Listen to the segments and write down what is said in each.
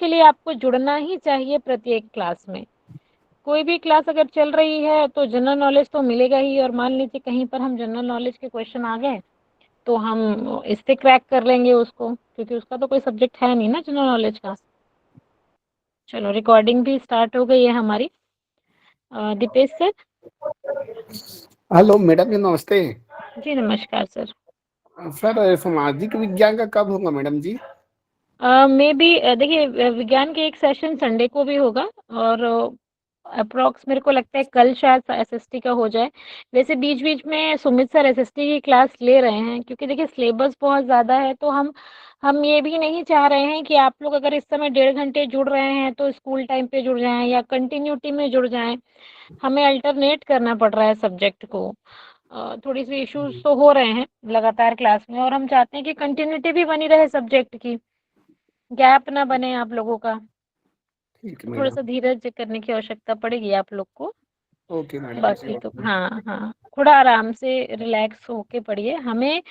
उसके लिए आपको जुड़ना ही चाहिए प्रत्येक क्लास में। कोई भी क्लास अगर चल रही है तो जनरल नॉलेज तो मिलेगा ही, और मान लीजिए कहीं पर हम जनरल नॉलेज के क्वेश्चन आ गए तो हम इससे क्रैक कर लेंगे उसको, क्योंकि उसका तो कोई सब्जेक्ट है नहीं ना जनरल नॉलेज का। चलो रिकॉर्डिंग भी स्टार्ट हो गई है हमारी। दीपेश सर। हेलो मैडम जी, नमस्ते। जी नमस्कार सर। सर, सामाजिक विज्ञान का कब होगा मैडम जी? मे बी देखिए विज्ञान के एक सेशन संडे को भी होगा, और अप्रॉक्स मेरे को लगता है कल शायद एसएसटी का हो जाए। वैसे बीच बीच में सुमित सर एसएसटी की क्लास ले रहे हैं, क्योंकि देखिए सिलेबस बहुत ज़्यादा है, तो हम ये भी नहीं चाह रहे हैं कि आप लोग अगर इस समय 1.5 घंटे जुड़ रहे हैं तो स्कूल टाइम पे जुड़ जाएं या कंटिन्यूटी में जुड़ जाएं। हमें अल्टरनेट करना पड़ रहा है सब्जेक्ट को। थोड़ी सी इश्यूज तो हो रहे हैं लगातार क्लास में, और हम चाहते हैं कि कंटिन्यूटी भी बनी रहे सब्जेक्ट की, गैप ना बने आप लोगों का। ठीक है तो मैडम। थोड़ा-सा धीरज करने की आवश्यकता पड़ेगी आप लोग को। ओके मैडम जी, बाकी तो ओके। हाँ, हाँ, थोड़ा आराम से रिलैक्स होके पढ़िए। हमें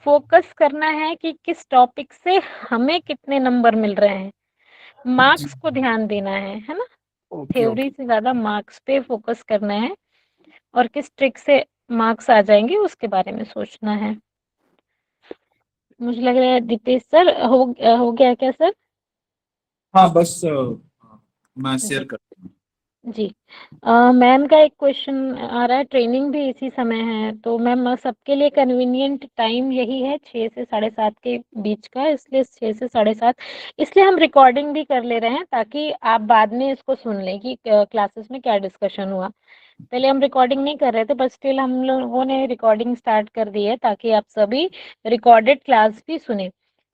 फ़ोकस करना है कि किस टॉपिक से हमें कितने नंबर मिल रहे हैं, जी। मार्क्स को ध्यान देना है ना? Okay theory okay. से ज़्यादा मार्क्स पे फ़ोकस करना है, और किस ट्रिक से मार्क्स आ जाएँगे उसके बारे में सोचना है। मुझे लग रहा है दीपेश सर हो गया क्या सर? हाँ बस मैं शेयर जी। करता हूँ। जी। मैम का एक क्वेश्चन आ रहा है, ट्रेनिंग भी इसी समय है, तो मैम सबके लिए कन्वीनियंट टाइम यही है 6 से 7:30 के बीच का, इसलिए 6 से 7:30 इसलिए हम रिकॉर्डिंग भी कर ले रहे हैं, ताकि आप बाद में इसको सुन लें कि क्लासेस में क्या डिस्कशन हुआ। पहले हम रिकॉर्डिंग नहीं कर रहे थे, बट स्टिल हम लोगों ने रिकॉर्डिंग स्टार्ट कर दी है, ताकि आप सभी रिकॉर्डेड क्लास भी सुने।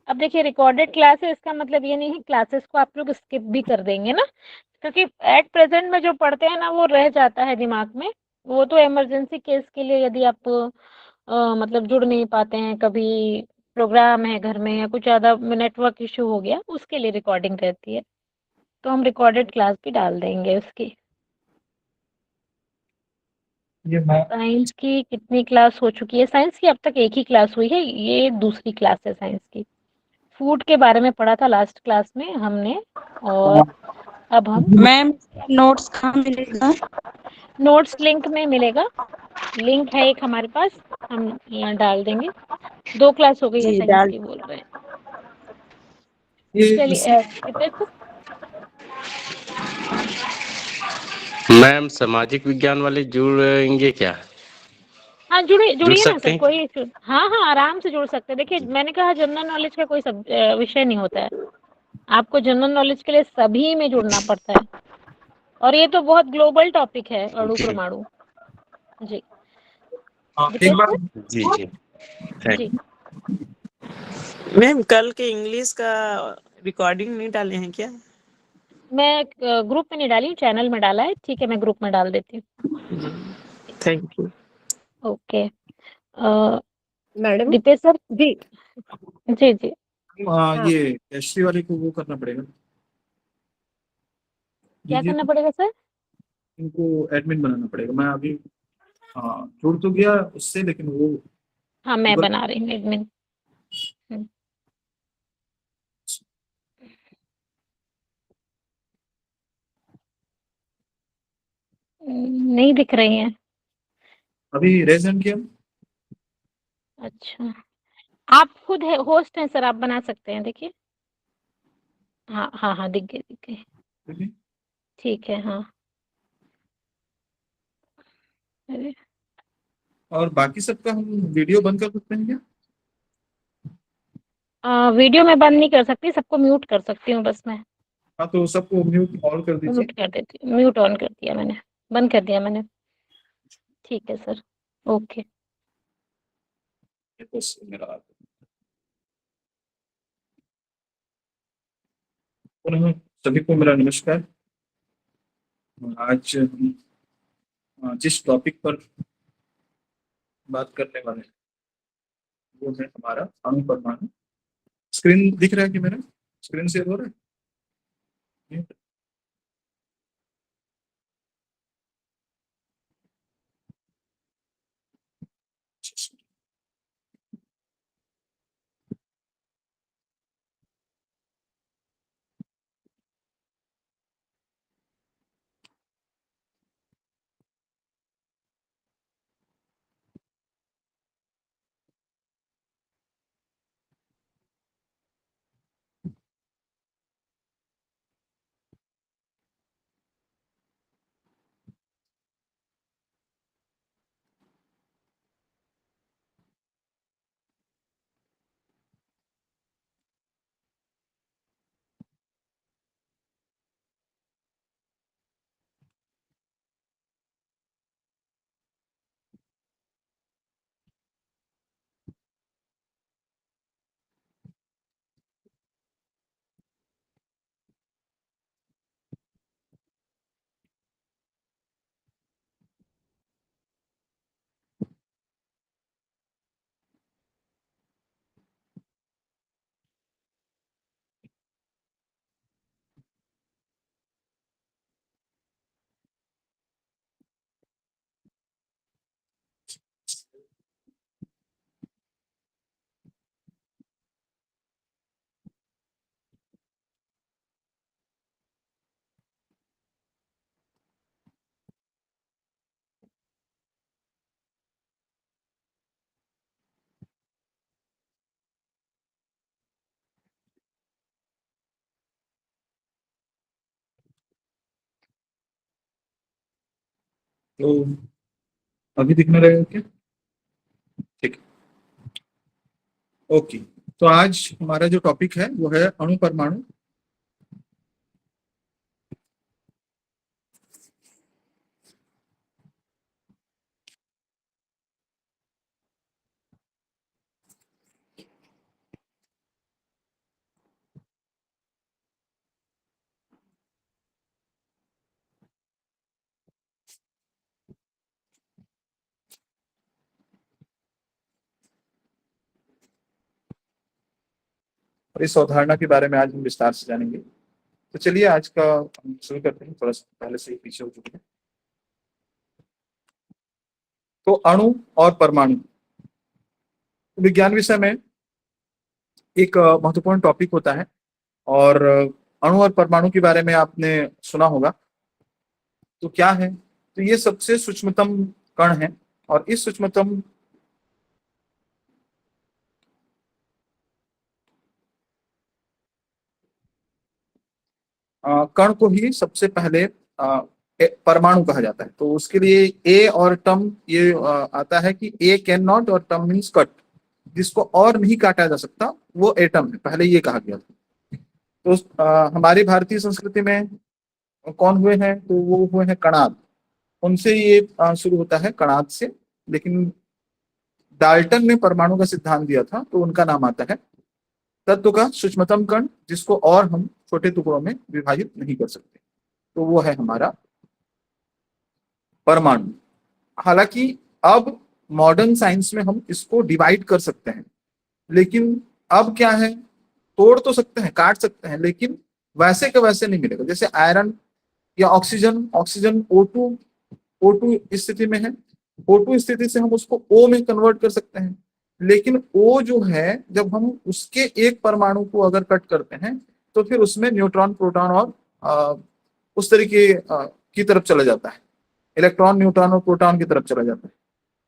अब देखिए रिकॉर्डेड क्लास है, इसका मतलब ये नहीं है क्लासेस को आप लोग स्किप भी कर देंगे ना, क्योंकि एट प्रेजेंट में जो पढ़ते हैं ना वो रह जाता है दिमाग में। वो तो इमरजेंसी केस के लिए, यदि आप मतलब जुड़ नहीं पाते हैं, कभी प्रोग्राम है घर में या कुछ ज़्यादा नेटवर्क इशू हो गया, उसके लिए रिकॉर्डिंग रहती है। तो हम रिकॉर्डेड क्लास भी डाल देंगे उसकी। ये मैं साइंस की कितनी क्लास हो चुकी है? साइंस की अब तक एक ही क्लास हुई है, ये दूसरी क्लास है साइंस की। फूड के बारे में पढ़ा था लास्ट क्लास में हमने, और अब हम मैम नोट्स कहाँ मिलेगा? नोट्स लिंक में मिलेगा। लिंक है एक हमारे पास, हम यहाँ डाल देंगे। 2 क्लास हो गई है जी साइंस डाल। की बोल रहे हैं। ये चलिए दीपेश सर। मैम सामाजिक विज्ञान वाले जुड़ेंगे क्या? हाँ जुड़ जुड़िए ना सकते सर, हैं? कोई इशू। हाँ हाँ आराम से जुड़ सकते हैं। देखिए मैंने कहा जनरल नॉलेज का कोई विषय नहीं होता है। आपको जनरल नॉलेज के लिए सभी में जुड़ना पड़ता है, और ये तो बहुत ग्लोबल टॉपिक है, अणु परमाणु। जी एक दीपेश बार सर। जी जी, थैंक जी मैम कल के इंग्लिश का रिकॉर्डिंग नहीं डाले हैं क्या? मैं ग्रुप में नहीं डाली हूँ, चैनल में डाला है। ठीक है, मैं ग्रुप में डाल देती जी थैंक यू। हूँ। ओके। Madam Deepesh sir. जी जी जी। हाँ। ये एसटी वाले को वो करना पड़ेगा, क्या दीजिए करना तो। पड़ेगा सर? इनको एडमिन बनाना पड़ेगा। मैं अभी जुड़ तो गया उससे, लेकिन वो हाँ मैं गूगल। बना रही हूँ एडमिन। हम्म, नहीं दिख रही हैं। अभी रेजन किया। अच्छा, आप खुद है होस्ट हैं सर, आप बना सकते हैं, देखिए। हाँ हाँ हाँ, दिख गए दिख गए। ठीक है। ठीक है हाँ। अरे और बाकी सबका हम वीडियो बंद कर सकते हैं क्या? वीडियो में बंद नहीं कर सकती, सबको म्यूट कर सकती हूँ बस मैं। हाँ तो सबको म्यूट ऑल कर दीजिए। म्यूट कर देती हूँ, म्यूट ऑन कर दिया मैंने, बंद कर दिया मैंने। ठीक है सर। ओके। ये बस मेरा पुनः सभी को मेरा नमस्कार। आज हम जिस टॉपिक पर बात करने वाले हैं वो है हमारा अणु परमाणु। स्क्रीन दिख रहा है कि मेरा स्क्रीन शेयर हो रहा है? तो अभी दिखने रहेगा क्या? ठीक है, ओके। तो आज हमारा जो टॉपिक है वो है अणु परमाणु। और इस अवधारणा के बारे में आज हम विस्तार से जानेंगे। तो चलिए आज का हम शुरू करते हैं, थोड़ा सा पहले से ही पीछे हो चुके हैं। तो अणु और परमाणु विज्ञान विषय में एक महत्वपूर्ण टॉपिक होता है। और अणु और परमाणु के बारे में आपने सुना होगा। तो क्या है? तो ये सबसे सूक्ष्मतम कण है। और इस सूक्ष्मतम कण को ही सबसे पहले परमाणु कहा जाता है। तो उसके लिए ए और टर्म ये आता है कि ए कैन नॉट और टर्म मीन्स कट, जिसको और नहीं काटा जा सकता वो एटम है, पहले ये कहा गया था। तो हमारी भारतीय संस्कृति में कौन हुए हैं? तो वो हुए हैं कणाद। उनसे ये शुरू होता है, कणाद से। लेकिन डाल्टन ने परमाणु का सिद्धांत दिया था, तो उनका नाम आता है तत्व का सूक्ष्मतम कण, जिसको और हम छोटे टुकड़ों में विभाजित नहीं कर सकते। तो वो है हमारा परमाणु। हालांकि अब मॉडर्न साइंस में हम इसको डिवाइड कर सकते हैं, लेकिन अब क्या है, तोड़ तो सकते हैं, काट सकते हैं, लेकिन वैसे के वैसे नहीं मिलेगा। जैसे आयरन या ऑक्सीजन, ऑक्सीजन O2, O2 स्थिति में है, O2 स्थिति से हम उसको O में कन्वर्ट कर सकते हैं। लेकिन O जो है, जब हम उसके एक परमाणु को अगर कट करते हैं तो फिर उसमें न्यूट्रॉन, प्रोटॉन और उस तरीके की तरफ चला जाता है, इलेक्ट्रॉन, न्यूट्रॉन और प्रोटॉन की तरफ चला जाता है।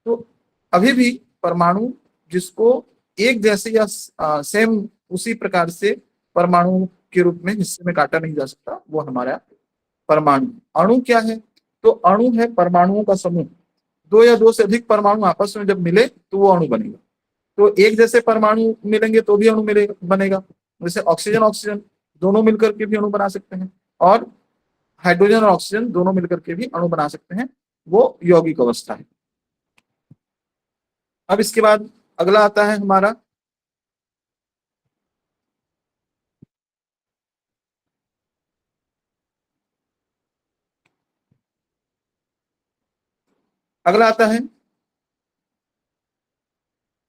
तो अभी भी परमाणु जिसको एक जैसे या सेम उसी प्रकार से परमाणु के रूप में हिस्से में काटा नहीं जा सकता, वो हमारा परमाणु। अणु क्या है? तो अणु है परमाणुओं का समूह। दो या दो से अधिक परमाणु आपस में जब मिले तो वो अणु बनेगा। तो एक जैसे परमाणु मिलेंगे तो भी अणु मिलेगा, बनेगा। जैसे ऑक्सीजन ऑक्सीजन दोनों मिलकर के भी अणु बना सकते हैं, और हाइड्रोजन और ऑक्सीजन दोनों मिलकर के भी अणु बना सकते हैं। वो यौगिक अवस्था है। अब इसके बाद अगला आता है हमारा अगला आता है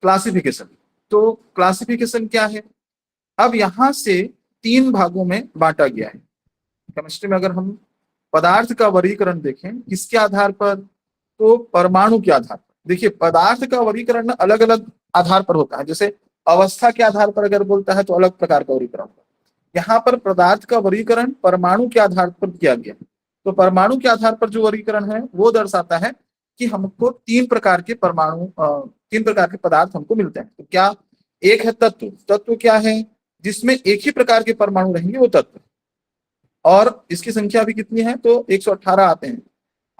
क्लासिफिकेशन। तो क्लासिफिकेशन क्या है? अब यहां से तीन भागों में बांटा गया है। केमिस्ट्री में अगर हम पदार्थ का वर्गीकरण देखें, किसके आधार पर? तो परमाणु के आधार पर। देखिए, पदार्थ का वर्गीकरण अलग अलग आधार पर होता है। जैसे अवस्था के आधार पर अगर बोलता है तो अलग प्रकार का वर्गीकरण होता है। यहाँ पर पदार्थ का वर्गीकरण परमाणु के आधार पर किया गया। तो परमाणु के आधार पर जो वर्गीकरण है वो दर्शाता है कि हमको तीन प्रकार के परमाणु, तीन प्रकार के पदार्थ हमको मिलते हैं। तो क्या? एक है तत्व। तत्व क्या है? जिसमें एक ही प्रकार के परमाणु रहेंगे, वो तत्व। और इसकी संख्या भी कितनी है? तो 118 आते हैं।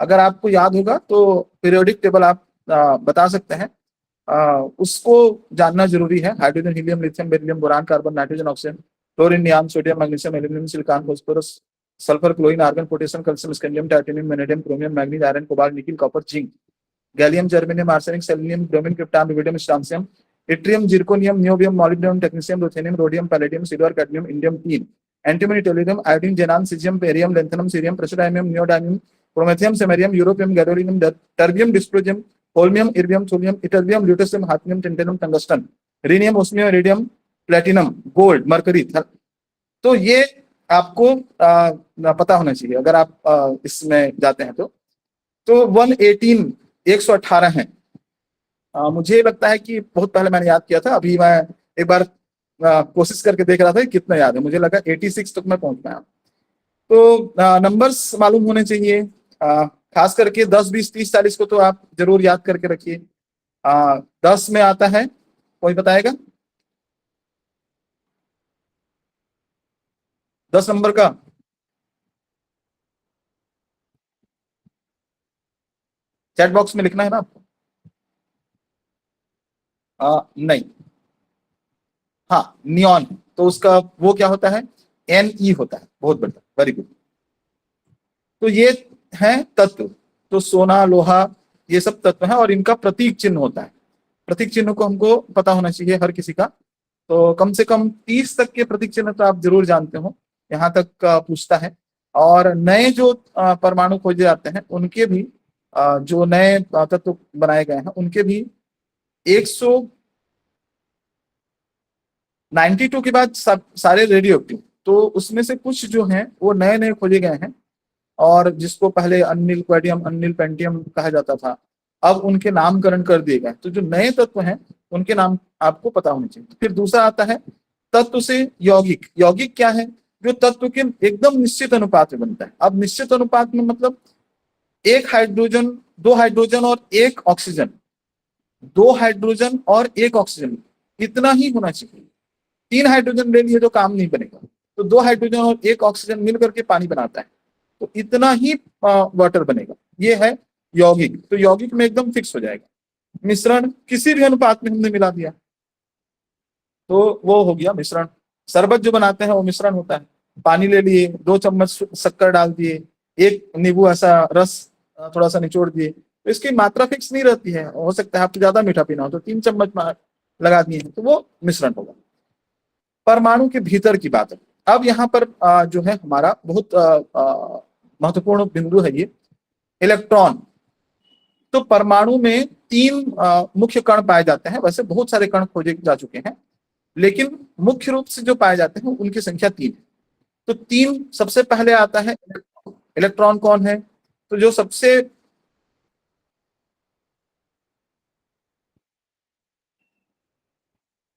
अगर आपको याद होगा तो पीरियोडिक टेबल आप बता सकते हैं। उसको जानना जरूरी है। Hydrogen, helium, lithium, beryllium, boron, carbon, nitrogen, oxygen, chlorine, neon, sodium, magnesium, aluminium, silicon, phosphorus, sulphur, chlorine, argon, potassium, calcium, scandium, titanium, vanadium, chromium, manganese, iron, cobalt, nickel, copper, zinc, gallium, germanium, arsenic, selenium, bromine, krypton, rubidium, strontium, yttrium, zirconium, niobium, molybdenum, technetium, ruthenium, rhodium, palladium, silver, cadmium, indium 3, antimony, tellurium, iodine, xenon, caesium, barium, lanthanum, cerium, praseodymium, neodymium, promethium, samarium, europium, gadolinium, terbium, dysprosium, holmium, erbium, thulium, ytterbium, lutetium, hafnium, tantalum, tungsten, rhenium, osmium, iridium, platinum, gold, mercury. तो ये आपको पता होना चाहिए अगर आप इसमें जाते हैं तो 118, 118 है। मुझे लगता है कि बहुत पहले मैंने याद किया था, अभी मैं एक बार कोशिश करके देख रहा था कि कितना याद है। मुझे लगा 86 तक मैं पहुंच पाया। तो नंबर्स मालूम होने चाहिए। खास करके 10, 20, 30, 40 को तो आप जरूर याद करके रखिए। 10 में आता है, कोई बताएगा? 10 नंबर का चैट बॉक्स में लिखना है ना आपको। नहीं, हाँ नियॉन, तो उसका वो क्या होता है, Ne होता है। बहुत बढ़िया, वेरी गुड। तो ये है तत्व, तो सोना लोहा ये सब तत्व है और इनका प्रतीक चिन्ह होता है। प्रतीक चिन्ह को हमको पता होना चाहिए हर किसी का, तो कम से कम 30 तक के प्रतीक चिन्ह तो आप जरूर जानते हो, यहाँ तक पूछता है। और नए जो परमाणु खोजे जाते हैं उनके भी जो नए तत्व बनाए गए हैं उनके भी 192 के बाद सारे रेडियो एक्टिव, तो उसमें से कुछ जो हैं वो नए नए खोजे गए हैं, और जिसको पहले अनिल क्वेडियम अनिल पेंटियम कहा जाता था, अब उनके नामकरण कर दिए गए। तो जो नए तत्व हैं उनके नाम आपको पता होने चाहिए। फिर दूसरा आता है तत्व से यौगिक। यौगिक क्या है, जो तत्व के एकदम निश्चित अनुपात में बनता है। अब निश्चित अनुपात में मतलब एक हाइड्रोजन, दो हाइड्रोजन और एक ऑक्सीजन, दो हाइड्रोजन और एक ऑक्सीजन, इतना ही होना चाहिए। 3 हाइड्रोजन ले लिए तो काम नहीं बनेगा, तो 2 हाइड्रोजन और एक ऑक्सीजन मिल करके पानी बनाता है, तो इतना ही वाटर बनेगा। ये है यौगिक, तो यौगिक में एकदम फिक्स हो जाएगा। मिश्रण किसी भी अनुपात में हमने मिला दिया तो वो हो गया मिश्रण। शरबत जो बनाते हैं वो मिश्रण होता है। पानी ले लिए, 2 चम्मच शक्कर डाल दिए, एक नींबू ऐसा रस थोड़ा सा निचोड़ दिए, तो इसकी मात्रा फिक्स नहीं रहती है। हो सकता है आपको ज्यादा मीठा पीना हो तो 3 चम्मच लगा दिए, तो वो मिश्रण होगा। परमाणु के भीतर की बात है। अब यहाँ पर जो है हमारा बहुत महत्वपूर्ण बिंदु है ये इलेक्ट्रॉन। तो परमाणु में 3 मुख्य कण पाए जाते हैं। वैसे बहुत सारे कण खोजे जा चुके हैं, लेकिन मुख्य रूप से जो पाए जाते हैं उनकी संख्या 3 है। तो 3 सबसे पहले आता है इलेक्ट्रॉन। इलेक्ट्रॉन कौन है, तो जो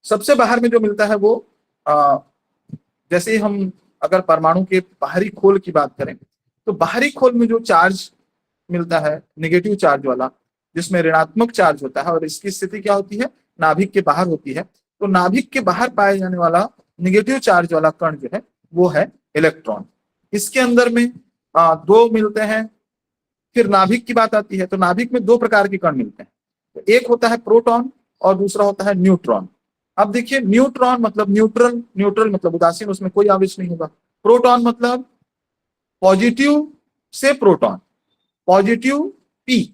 सबसे बाहर में जो मिलता है वो जैसे ही हम अगर परमाणु के बाहरी खोल की बात करें, तो बाहरी खोल में जो चार्ज मिलता है नेगेटिव चार्ज वाला, जिसमें ऋणात्मक चार्ज होता है, और इसकी स्थिति क्या होती है, नाभिक के बाहर होती है। तो नाभिक के बाहर पाए जाने वाला नेगेटिव चार्ज वाला कण जो है वो है इलेक्ट्रॉन। इसके अंदर में 2 मिलते हैं। फिर नाभिक की बात आती है, तो नाभिक में 2 प्रकार के कण मिलते हैं। तो एक होता है प्रोटॉन और दूसरा होता है न्यूट्रॉन। अब देखिए न्यूट्रॉन मतलब न्यूट्रल, न्यूट्रल मतलब उदासीन, उसमें कोई आवेश नहीं होगा। प्रोटॉन मतलब पॉजिटिव से प्रोटॉन, पॉजिटिव पी,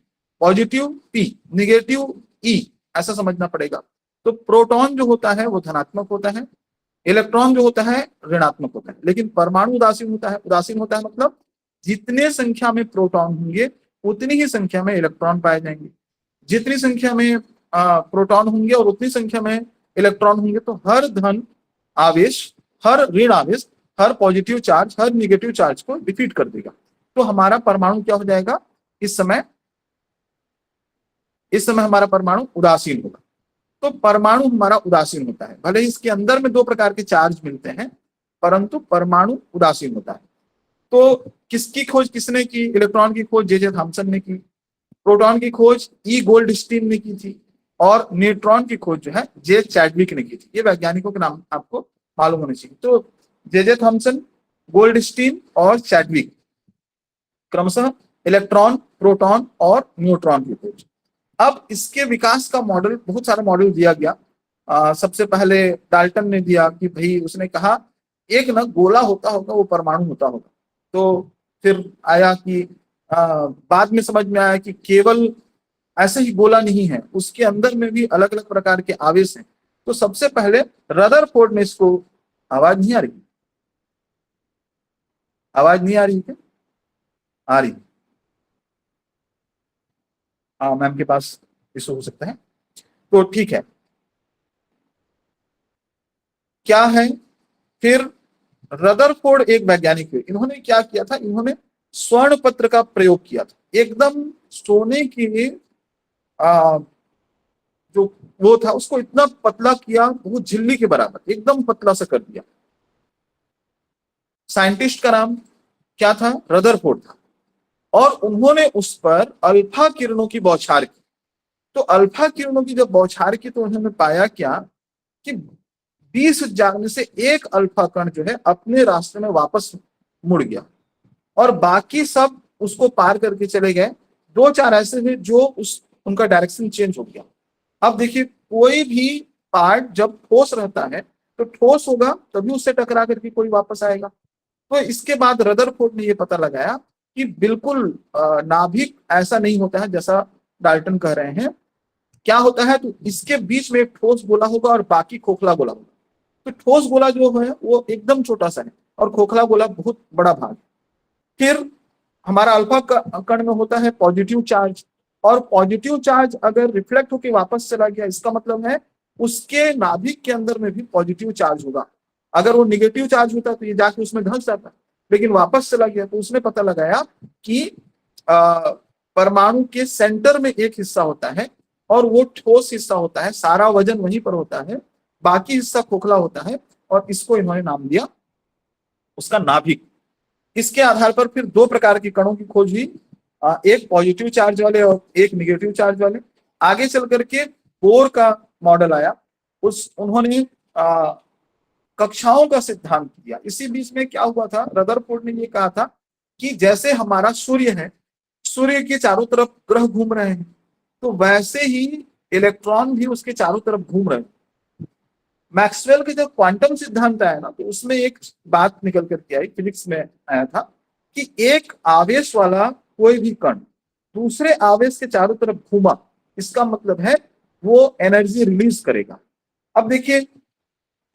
निगेटिव ई, ऐसा समझना पड़ेगा। तो प्रोटॉन जो होता है वो धनात्मक होता है, इलेक्ट्रॉन जो होता है ऋणात्मक होता है। लेकिन परमाणु उदासीन होता है। उदासीन होता है मतलब जितने संख्या में प्रोटॉन होंगे उतनी ही संख्या में इलेक्ट्रॉन पाए जाएंगे। जितनी संख्या में प्रोटॉन होंगे और उतनी संख्या में इलेक्ट्रॉन होंगे, तो हर धन आवेश, हर ऋण आवेश, हर पॉजिटिव चार्ज, हर निगेटिव चार्ज को डिफीट कर देगा। तो हमारा परमाणु क्या हो जाएगा, इस समय हमारा परमाणु उदासीन होगा। तो परमाणु हमारा उदासीन होता है, भले ही इसके अंदर में 2 प्रकार के चार्ज मिलते हैं, परंतु परमाणु उदासीन होता है। तो किसकी खोज किसने की, इलेक्ट्रॉन की खोज जे थॉमसन ने की, प्रोटॉन की खोज ई गोल्डस्टीन ने की थी, और न्यूट्रॉन की खोज जो है जे चैडविक ने की थी। ये वैज्ञानिकों के नाम आपको मालूम होने चाहिए। तो जे थॉमसन, गोल्डस्टीन और चैडविक, क्रमशः इलेक्ट्रॉन, प्रोटॉन और न्यूट्रॉन की खोज। अब इसके विकास का मॉडल, बहुत सारा मॉडल दिया गया। सबसे पहले डाल्टन ने दिया कि भाई, उसने कहा एक ना गोला होता होगा वो परमाणु होता होगा। तो फिर आया कि बाद में समझ में आया कि केवल ऐसे ही गोला नहीं है, उसके अंदर में भी अलग अलग प्रकार के आवेश हैं। तो सबसे पहले रदरफोर्ड ने इसको, आवाज नहीं आ रही, आवाज नहीं आ रही क्या, आ रही? हाँ, मैम के पास इशू हो सकता है, तो ठीक है। क्या है, फिर रदरफोर्ड एक वैज्ञानिक हुए, इन्होंने क्या किया था, इन्होंने स्वर्ण पत्र का प्रयोग किया था। एकदम सोने के जो वो था उसको इतना पतला किया, बहुत झिल्ली के बराबर एकदम पतला सा कर दिया। साइंटिस्ट का नाम क्या था, रदरफोर्ड था, और उन्होंने उस पर अल्फा किरणों की बौछार की। तो अल्फा किरणों की जब बौछार की, तो उन्होंने पाया क्या कि 20,000 में से एक अल्फा कण जो है अपने रास्ते में वापस मुड़ गया, और बाकी सब उसको पार करके चले गए दो चार ऐसे हैं जो उनका डायरेक्शन चेंज हो गया। अब देखिए कोई भी पार्ट जब ठोस रहता है तो ठोस होगा तभी उससे टकरा करके कोई वापस आएगा। तो इसके बाद रदरफोर्ड ने ये पता लगाया कि बिल्कुल नाभिक ऐसा नहीं होता है जैसा डाल्टन कह रहे हैं। क्या होता है, तो इसके बीच में एक ठोस गोला होगा और बाकी खोखला गोला होगा। तो ठोस गोला जो है वो एकदम छोटा सा है और खोखला गोला बहुत बड़ा भाग। फिर हमारा अल्फा कण में होता है पॉजिटिव चार्ज, और पॉजिटिव चार्ज अगर रिफ्लेक्ट होकर वापस चला गया इसका मतलब है उसके नाभिक के अंदर में भी पॉजिटिव चार्ज होगा। अगर वो निगेटिव चार्ज होता तो ये जाके उसमें धंस जाता, लेकिन वापस चला गया। तो उसने पता लगाया कि परमाणु के सेंटर में एक हिस्सा होता है और वो ठोस हिस्सा होता है, सारा वजन वहीं पर होता है, बाकी हिस्सा खोखला होता है, और इसको इन्होंने नाम दिया उसका नाभिक। इसके आधार पर फिर दो प्रकार के कणों की खोज हुई, एक पॉजिटिव चार्ज वाले और एक निगेटिव चार्ज वाले। आगे चल करके बोर का मॉडल आया, उन्होंने कक्षाओं का सिद्धांत दिया। इसी बीच में क्या हुआ था, रदरफोर्ड ने ये कहा था कि जैसे हमारा सूर्य है, सूर्य के चारों तरफ ग्रह घूम रहे हैं, तो वैसे ही इलेक्ट्रॉन भी उसके चारों तरफ घूम रहे हैं। मैक्सवेल के जब क्वांटम सिद्धांत आया ना, तो उसमें एक बात निकल करके आई, फिजिक्स में आया था कि एक आवेश वाला कोई भी कण दूसरे आवेश के चारों तरफ घूमा, इसका मतलब है वो एनर्जी रिलीज करेगा। अब देखिए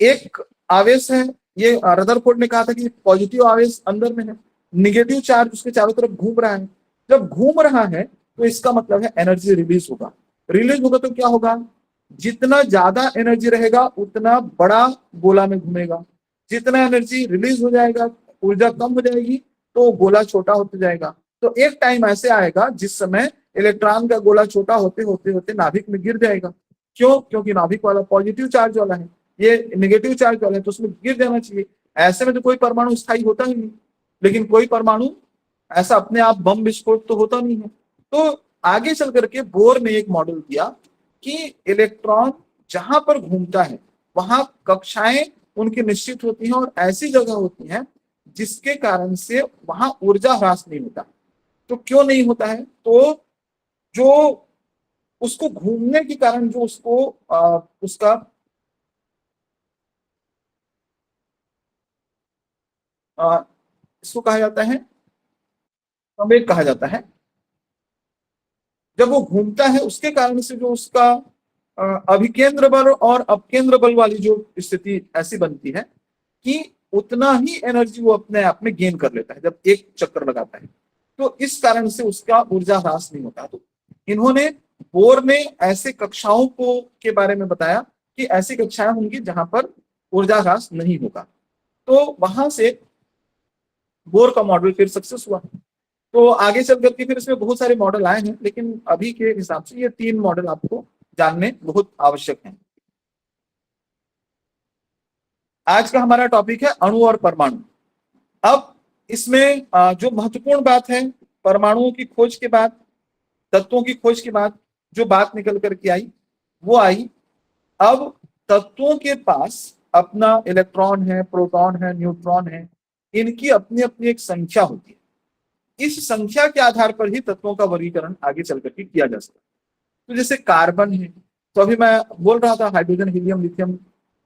एक आवेश है, ये रदरफोर्ड ने कहा था कि पॉजिटिव आवेश अंदर में है, निगेटिव चार्ज उसके चारों तरफ घूम रहा है। जब घूम रहा है तो इसका मतलब है एनर्जी रिलीज होगा। रिलीज होगा तो क्या होगा, जितना ज्यादा एनर्जी रहेगा उतना बड़ा गोला में घूमेगा, जितना एनर्जी रिलीज हो जाएगा, ऊर्जा कम हो जाएगी तो गोला छोटा होता जाएगा। तो एक टाइम ऐसे आएगा जिस समय इलेक्ट्रॉन का गोला छोटा होते होते होते नाभिक में गिर जाएगा। क्यों? क्योंकि नाभिक वाला पॉजिटिव चार्ज वाला है, ये नेगेटिव चार्ज वाला है, तो उसमें गिर जाना चाहिए। ऐसे में तो कोई परमाणु स्थायी होता ही नहीं, लेकिन कोई परमाणु ऐसा अपने आप बम विस्फोट तो होता नहीं है। तो आगे चल करके बोर ने एक मॉडल दिया कि इलेक्ट्रॉन जहां पर घूमता है वहां कक्षाएं उनकी निश्चित होती हैं और ऐसी जगह होती हैं जिसके कारण से वहां ऊर्जा ह्रास नहीं होता। तो क्यों नहीं होता है, तो जो उसको घूमने के कारण जो उसको उसका इसको कहा जाता है संवेग कहा जाता है। जब वो घूमता है उसके कारण से जो उसका अभिकेंद्र बल और अपकेंद्र बल वाली जो स्थिति ऐसी बनती है कि उतना ही एनर्जी वो अपने आप में गेन कर लेता है जब एक चक्कर लगाता है। तो इस कारण से उसका ऊर्जा ह्रास नहीं होता। तो इन्होंने बोर ने ऐसे कक्षाओं को के बारे में बताया कि ऐसी कक्षाएं होंगी जहां पर ऊर्जा ह्रास नहीं होगा। तो वहां से बोर का मॉडल फिर सक्सेस हुआ। तो आगे चल करके फिर इसमें बहुत सारे मॉडल आए हैं, लेकिन अभी के हिसाब से ये 3 मॉडल आपको जानने बहुत आवश्यक हैं। आज का हमारा टॉपिक है अणु और परमाणु। अब इसमें जो महत्वपूर्ण बात है, परमाणुओं की खोज के बाद, तत्वों की खोज के बाद जो बात निकल करके आई वो आई, अब तत्वों के पास अपना इलेक्ट्रॉन है, प्रोटॉन है, न्यूट्रॉन है, इनकी अपनी अपनी एक संख्या होती है। इस संख्या के आधार पर ही तत्वों का वर्गीकरण आगे चल करके किया जा सकता है। तो जैसे कार्बन है, तो अभी मैं बोल रहा था hydrogen, helium, lithium,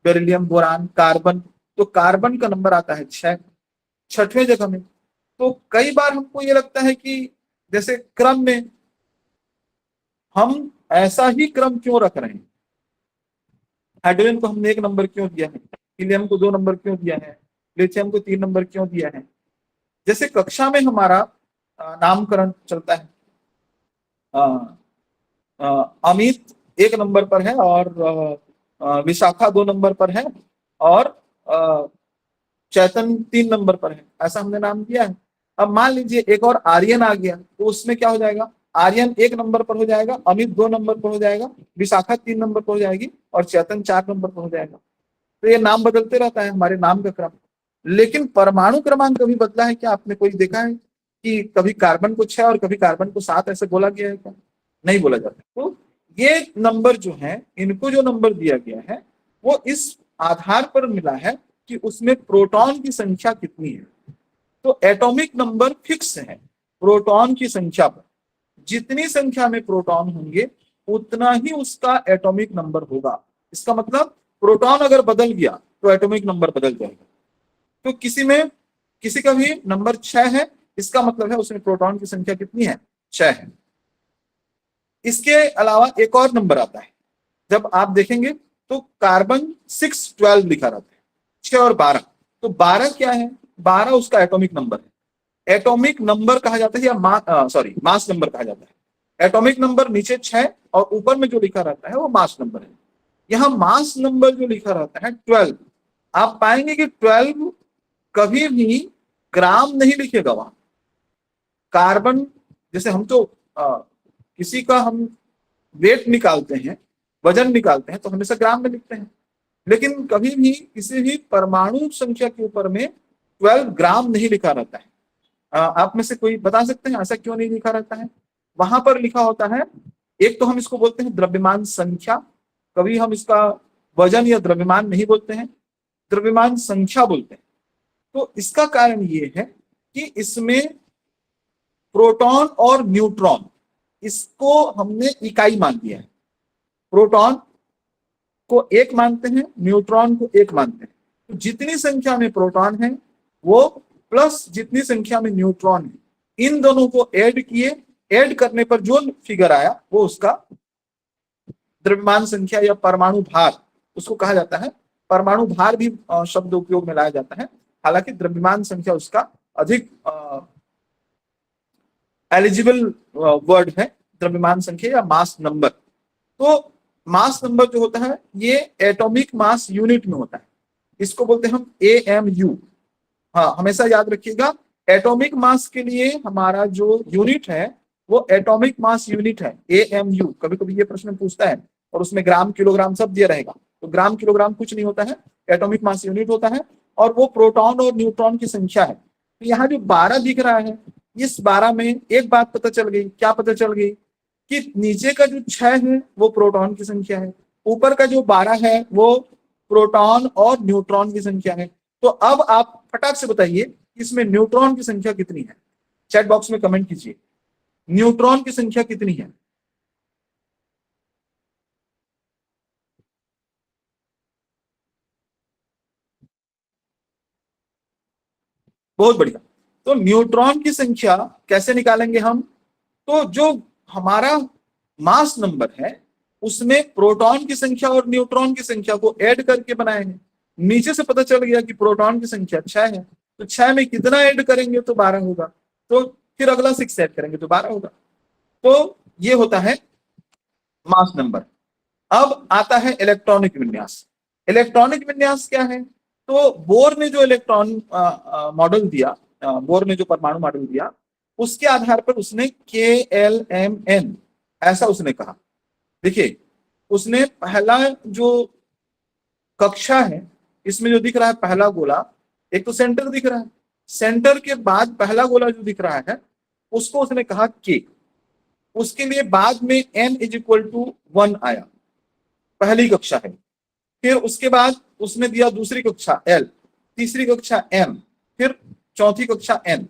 beryllium, boron, carbon, तो कार्बन का नंबर आता है 6वें जगह में। तो कई बार हमको ये लगता है कि जैसे क्रम में हम ऐसा ही क्रम क्यों रख रहे हैं, हाइड्रोजन को हमने 1 नंबर क्यों दिया है, हीलियम को 2 नंबर क्यों दिया है, लिथियम को 3 नंबर क्यों दिया है। जैसे कक्षा में हमारा नामकरण चलता है, अमित 1 नंबर पर है और विशाखा 2 नंबर पर है और चैतन 3 नंबर पर है, ऐसा हमने नाम दिया है। अब मान लीजिए एक और आर्यन आ गया, तो उसमें क्या हो जाएगा, आर्यन 1 नंबर पर हो जाएगा, अमित 2 नंबर पर हो जाएगा, विशाखा 3 नंबर पर हो जाएगी और चैतन 4 नंबर पर हो जाएगा। तो ये नाम बदलते रहता है हमारे नाम का क्रम। लेकिन परमाणु क्रमांक कभी बदला है क्या? आपने कोई देखा है कि कभी कार्बन को 6 और कभी कार्बन को 7 ऐसे बोला गया है क्या? नहीं बोला जाता। तो ये नंबर जो है, इनको जो नंबर दिया गया है वो इस आधार पर मिला है कि उसमें प्रोटॉन की संख्या कितनी है। तो एटॉमिक नंबर फिक्स है प्रोटॉन की संख्या पर। जितनी संख्या में प्रोटॉन होंगे उतना ही उसका एटॉमिक नंबर होगा। इसका मतलब प्रोटॉन अगर बदल गया तो एटॉमिक नंबर बदल जाएगा। तो किसी का भी नंबर 6 है, इसका मतलब है उसमें प्रोटॉन की संख्या कितनी है? 6 है। इसके अलावा एक और नंबर आता है, जब आप देखेंगे तो कार्बन 6 12 लिखा रहता है, 6 और 12। तो 12 क्या है? 12 उसका एटॉमिक नंबर है। एटॉमिक नंबर कहा जाता है या मास नंबर कहा जाता है। एटॉमिक नंबर नीचे 6 और ऊपर में जो लिखा रहता है वो मास नंबर है। यहाँ मास नंबर जो लिखा रहता है 12, आप पाएंगे कि 12 कभी भी ग्राम नहीं लिखेगा वहां। कार्बन जैसे हम तो किसी का हम वेट निकालते हैं, वजन निकालते हैं तो हमेशा ग्राम में लिखते हैं, लेकिन कभी भी किसी भी परमाणु संख्या के ऊपर में 12 ग्राम नहीं लिखा रहता है। आप में से कोई बता सकते हैं ऐसा क्यों नहीं लिखा रहता है? वहां पर लिखा होता है, एक तो हम इसको बोलते हैं द्रव्यमान संख्या, कभी हम इसका वजन या द्रव्यमान नहीं बोलते हैं, द्रव्यमान संख्या बोलते हैं। तो इसका कारण ये है कि इसमें प्रोटॉन और न्यूट्रॉन, इसको हमने इकाई मान लिया है। प्रोटॉन को एक मानते हैं, न्यूट्रॉन को एक मानते हैं। तो जितनी संख्या में प्रोटॉन है वो प्लस जितनी संख्या में न्यूट्रॉन है, इन दोनों को ऐड किए, ऐड करने पर जो फिगर आया वो उसका द्रव्यमान संख्या या परमाणु भार उसको कहा जाता है। परमाणु भार भी शब्द उपयोग में लाया जाता है, हालांकि द्रव्यमान संख्या उसका अधिक एलिजिबल वर्ड है, द्रव्यमान संख्या या मास नंबर। तो मास नंबर जो होता है ये एटॉमिक मास यूनिट में होता है, इसको बोलते हैं हम AMU। हाँ, हमेशा याद रखिएगा, एटॉमिक मास के लिए हमारा जो यूनिट है वो एटॉमिक मास यूनिट है, AMU। कभी कभी ये प्रश्न पूछता है और उसमें ग्राम किलोग्राम सब दिया रहेगा, तो ग्राम किलोग्राम कुछ नहीं होता है, एटॉमिक मास यूनिट होता है और वो प्रोटॉन और न्यूट्रॉन की संख्या है। तो यहाँ जो 12 दिख रहा है, इस 12 में एक बात पता चल गई। क्या पता चल गई? कि नीचे का जो 6 है वो प्रोटॉन की संख्या है, ऊपर का जो 12 है वो प्रोटॉन और न्यूट्रॉन की संख्या है। तो अब आप फटाक से बताइए इसमें न्यूट्रॉन की संख्या कितनी है? चैट बॉक्स में कमेंट कीजिए, न्यूट्रॉन की संख्या कितनी है? बहुत बढ़िया। तो न्यूट्रॉन की संख्या कैसे निकालेंगे हम? तो जो हमारा मास नंबर है उसमें प्रोटॉन की संख्या और न्यूट्रॉन की संख्या को ऐड करके बनाए हैं। नीचे से पता चल गया कि प्रोटॉन की संख्या 6 है, तो 6 में कितना ऐड करेंगे तो 12 होगा, तो फिर अगला 6 ऐड करेंगे तो 12 होगा। तो ये होता है मास नंबर। अब आता है इलेक्ट्रॉनिक विन्यास। इलेक्ट्रॉनिक विन्यास क्या है? तो बोर ने जो इलेक्ट्रॉन मॉडल दिया, बोर ने जो परमाणु मॉडल दिया, उसके आधार पर उसने KLMN ऐसा उसने कहा। देखिए, उसने पहला जो कक्षा है इसमें जो दिख रहा है पहला गोला, एक तो सेंटर दिख रहा है, सेंटर के बाद पहला गोला जो दिख रहा है उसको उसने कहा K। उसके लिए बाद में N = 1 आया, पहली कक्षा है। फिर उसके बाद उसने दिया दूसरी कक्षा L, तीसरी कक्षा M, फिर चौथी कक्षा N।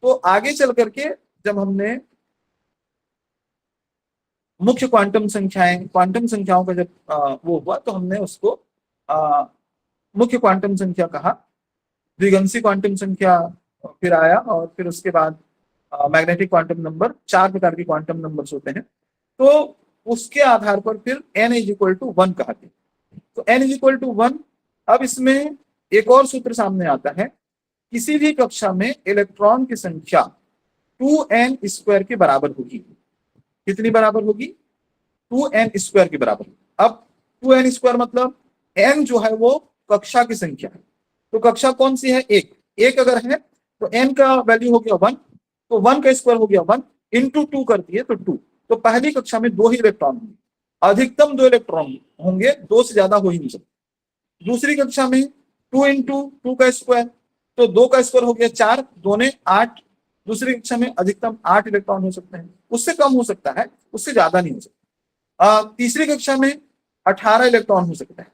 तो आगे चल करके जब हमने मुख्य क्वांटम संख्याएं, क्वांटम संख्याओं का जब वो हुआ तो हमने उसको मुख्य क्वांटम संख्या कहा। द्विगंशी क्वांटम संख्या फिर आया और फिर उसके बाद मैग्नेटिक क्वांटम नंबर, 4 प्रकार के क्वांटम नंबर्स होते हैं। तो उसके आधार पर फिर N = 1 कहा गया। तो N = 1। अब इसमें एक और सूत्र सामने आता है, किसी भी कक्षा में इलेक्ट्रॉन की संख्या 2n² के बराबर होगी। कितनी बराबर होगी? 2n² के बराबर। अब 2n² मतलब n जो है वो कक्षा की संख्या है, तो कक्षा कौन सी है? एक अगर है तो n का वैल्यू हो गया 1, तो 1 का स्क्वायर हो गया 1, इंटू 2 कर दिए तो 2। तो पहली कक्षा में 2 ही इलेक्ट्रॉन होंगे, अधिकतम 2 इलेक्ट्रॉन होंगे, 2 से ज्यादा हो ही नहीं सकते। दूसरी कक्षा में 2 × 2 का स्क्वायर, तो 2 का स्क्वायर हो गया 4, 2 ने 8। दूसरी कक्षा में अधिकतम 8 इलेक्ट्रॉन हो सकते हैं, उससे कम हो सकता है, उससे ज्यादा नहीं हो सकता। तीसरी कक्षा में 18 इलेक्ट्रॉन हो सकता है।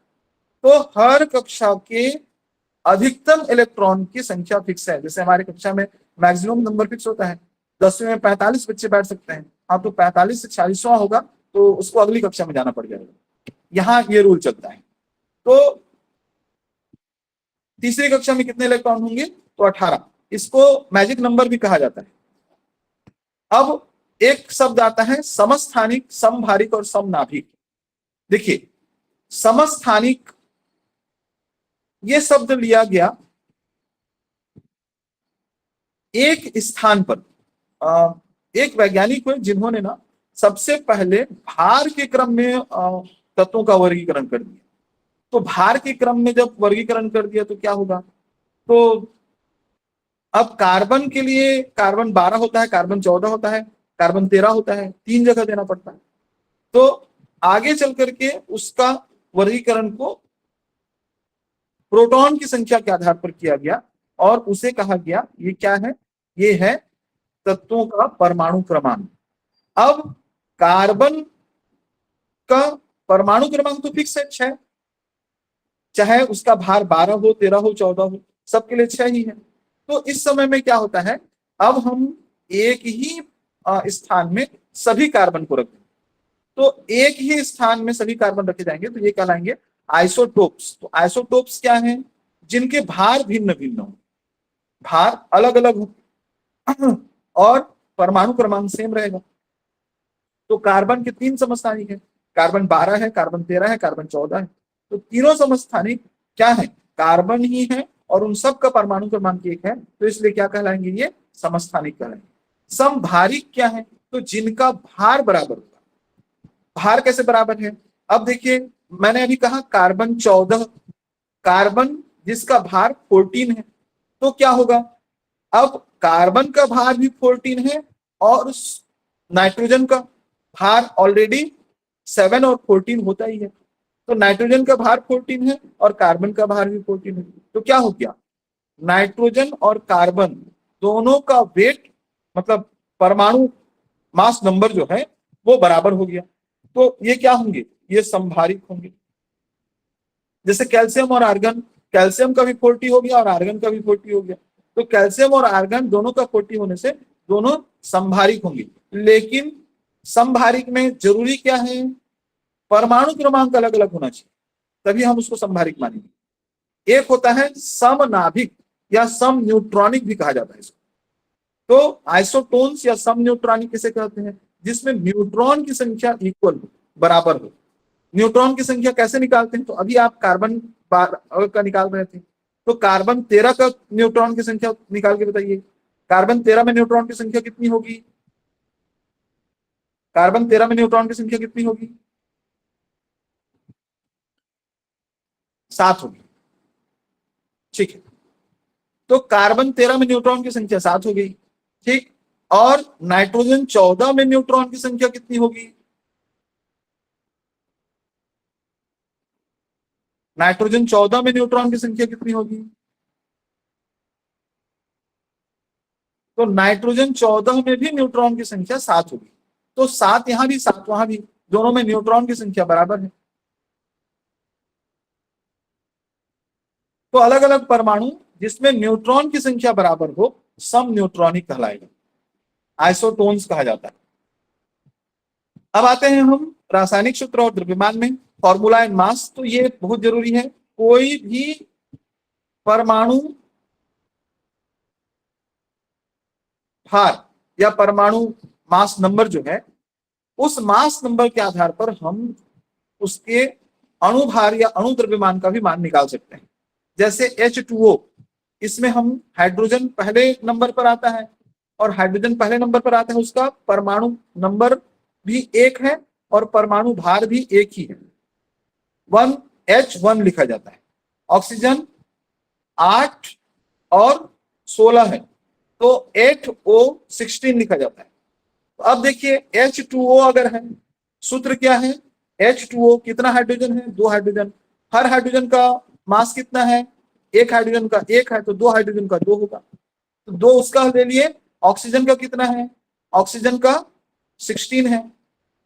तो हर कक्षा के अधिकतम इलेक्ट्रॉन की संख्या फिक्स है। जैसे हमारी कक्षा में मैक्सिमम नंबर फिक्स होता है, 10वीं में 45 बच्चे बैठ सकते हैं। हाँ, तो 45 से 40वां होगा तो उसको अगली कक्षा में जाना पड़ जाएगा। यहाँ ये रूल चलता है। तो तीसरी कक्षा में कितने इलेक्ट्रॉन होंगे? तो 18। इसको मैजिक नंबर भी कहा जाता है। अब एक शब्द आता है समस्थानिक, समभारिक और समनाभिक। देखिए, समस्थानिक ये शब्द लिया गया एक स्थान पर। एक वैज्ञानिक हुए जिन्होंने ना सबसे पहले भार के क्रम में तत्वों का वर्गीकरण कर दिया। तो भार के क्रम में जब वर्गीकरण कर दिया तो क्या होगा? तो अब कार्बन के लिए कार्बन 12 होता है, कार्बन 14 होता है, कार्बन 13 होता है, 3 जगह देना पड़ता है। तो आगे चल करके उसका वर्गीकरण को प्रोटॉन की संख्या के आधार पर किया गया और उसे कहा गया, ये क्या है? ये है तत्वों का परमाणु क्रमांक। अब कार्बन का परमाणु क्रमांक तो फिक्स है 6, चाहे उसका भार 12 हो, 13 हो, 14 हो, सबके लिए 6 ही है। तो इस समय में क्या होता है, अब हम एक ही स्थान में सभी कार्बन को रखते हैं। तो एक ही स्थान में सभी कार्बन रखे जाएंगे तो ये कहलाएंगे आइसोटोप्स। तो आइसोटोप्स क्या हैं? जिनके भार भिन्न भिन्न हो, भार अलग अलग हो और परमाणु क्रमांक सेम रहेगा। तो कार्बन के 3 समस्थानिक है, कार्बन 12 है, कार्बन 13 है, कार्बन 14 है। तो तीनों समस्थानिक क्या है? कार्बन ही है और उन सब का परमाणु क्रमांक 1 है, तो इसलिए क्या कहलाएंगे? ये समस्थानिक कहलाएंगे। समभारिक क्या है? तो जिनका भार बराबर होगा। भार कैसे बराबर है? अब देखिए, मैंने अभी कहा कार्बन 14, कार्बन जिसका भार 14 है, तो क्या होगा? अब कार्बन का भार भी 14 है और नाइट्रोजन का भार ऑलरेडी 7 और 14 होता ही है। तो नाइट्रोजन का भार 14 है और कार्बन का भार भी 14 है। तो क्या हो गया? नाइट्रोजन और कार्बन दोनों का वेट, मतलब परमाणु मास नंबर जो है वो बराबर हो गया। तो ये क्या होंगे? ये समभारिक होंगे। जैसे कैल्शियम और आर्गन, कैल्शियम का भी 40 हो गया और आर्गन का भी 40 हो गया। तो कैल्शियम और आर्गन दोनों का 40 होने से दोनों समभारिक होंगे। लेकिन समभारिक में जरूरी क्या है? परमाणु क्रमांक अलग अलग होना चाहिए, तभी हम उसको समभारिक मानेंगे। एक होता है समनाभिक या सम न्यूट्रॉनिक भी कहा जाता है इसको। तो आइसोटोन्स या सम न्यूट्रॉनिक किसे कहते हैं? जिसमें न्यूट्रॉन की संख्या इक्वल हो, बराबर हो। न्यूट्रॉन की संख्या कैसे निकालते हैं? तो अभी आप कार्बन का निकाल रहे थे, तो कार्बन 13 का न्यूट्रॉन की संख्या निकाल के बताइए। कार्बन 13 में न्यूट्रॉन की संख्या कितनी होगी? कार्बन 13 में न्यूट्रॉन की संख्या कितनी होगी? 7 होगी। ठीक है, तो कार्बन 13 में न्यूट्रॉन की संख्या 7 हो गई। ठीक, और नाइट्रोजन 14 में न्यूट्रॉन की संख्या कितनी होगी? नाइट्रोजन 14 में न्यूट्रॉन की संख्या कितनी होगी? तो नाइट्रोजन 14 में भी न्यूट्रॉन की संख्या 7 होगी। तो 7 यहां भी 7 वहां भी, दोनों में न्यूट्रॉन की संख्या बराबर है। तो अलग अलग परमाणु जिसमें न्यूट्रॉन की संख्या बराबर हो, सम न्यूट्रॉनिक कहलाएगा, आइसोटोन्स कहा जाता है। अब आते हैं हम रासायनिक सूत्र और द्रव्यमान में, फॉर्मूला एंड मास। तो ये बहुत जरूरी है। कोई भी परमाणु भार या परमाणु मास नंबर जो है, उस मास नंबर के आधार पर हम उसके अणुभार या अणु द्रव्यमान का भी मान निकाल सकते हैं। जैसे H2O, इसमें हम हाइड्रोजन पहले नंबर पर आता है और हाइड्रोजन पहले नंबर पर आता है, उसका परमाणु नंबर भी 1 है और परमाणु भार भी 1 ही है, 1H1 लिखा जाता है। ऑक्सीजन 8 और 16 है, तो 8O16 लिखा जाता है। तो अब देखिए H2O अगर है, सूत्र क्या है? H2O कितना हाइड्रोजन है? 2 हाइड्रोजन। हर हाइड्रोजन का मास कितना है? एक हाइड्रोजन का 1 है, तो 2 हाइड्रोजन का 2 होगा, तो 2 उसका ले लिए। ऑक्सीजन का कितना है? ऑक्सीजन का 16 है,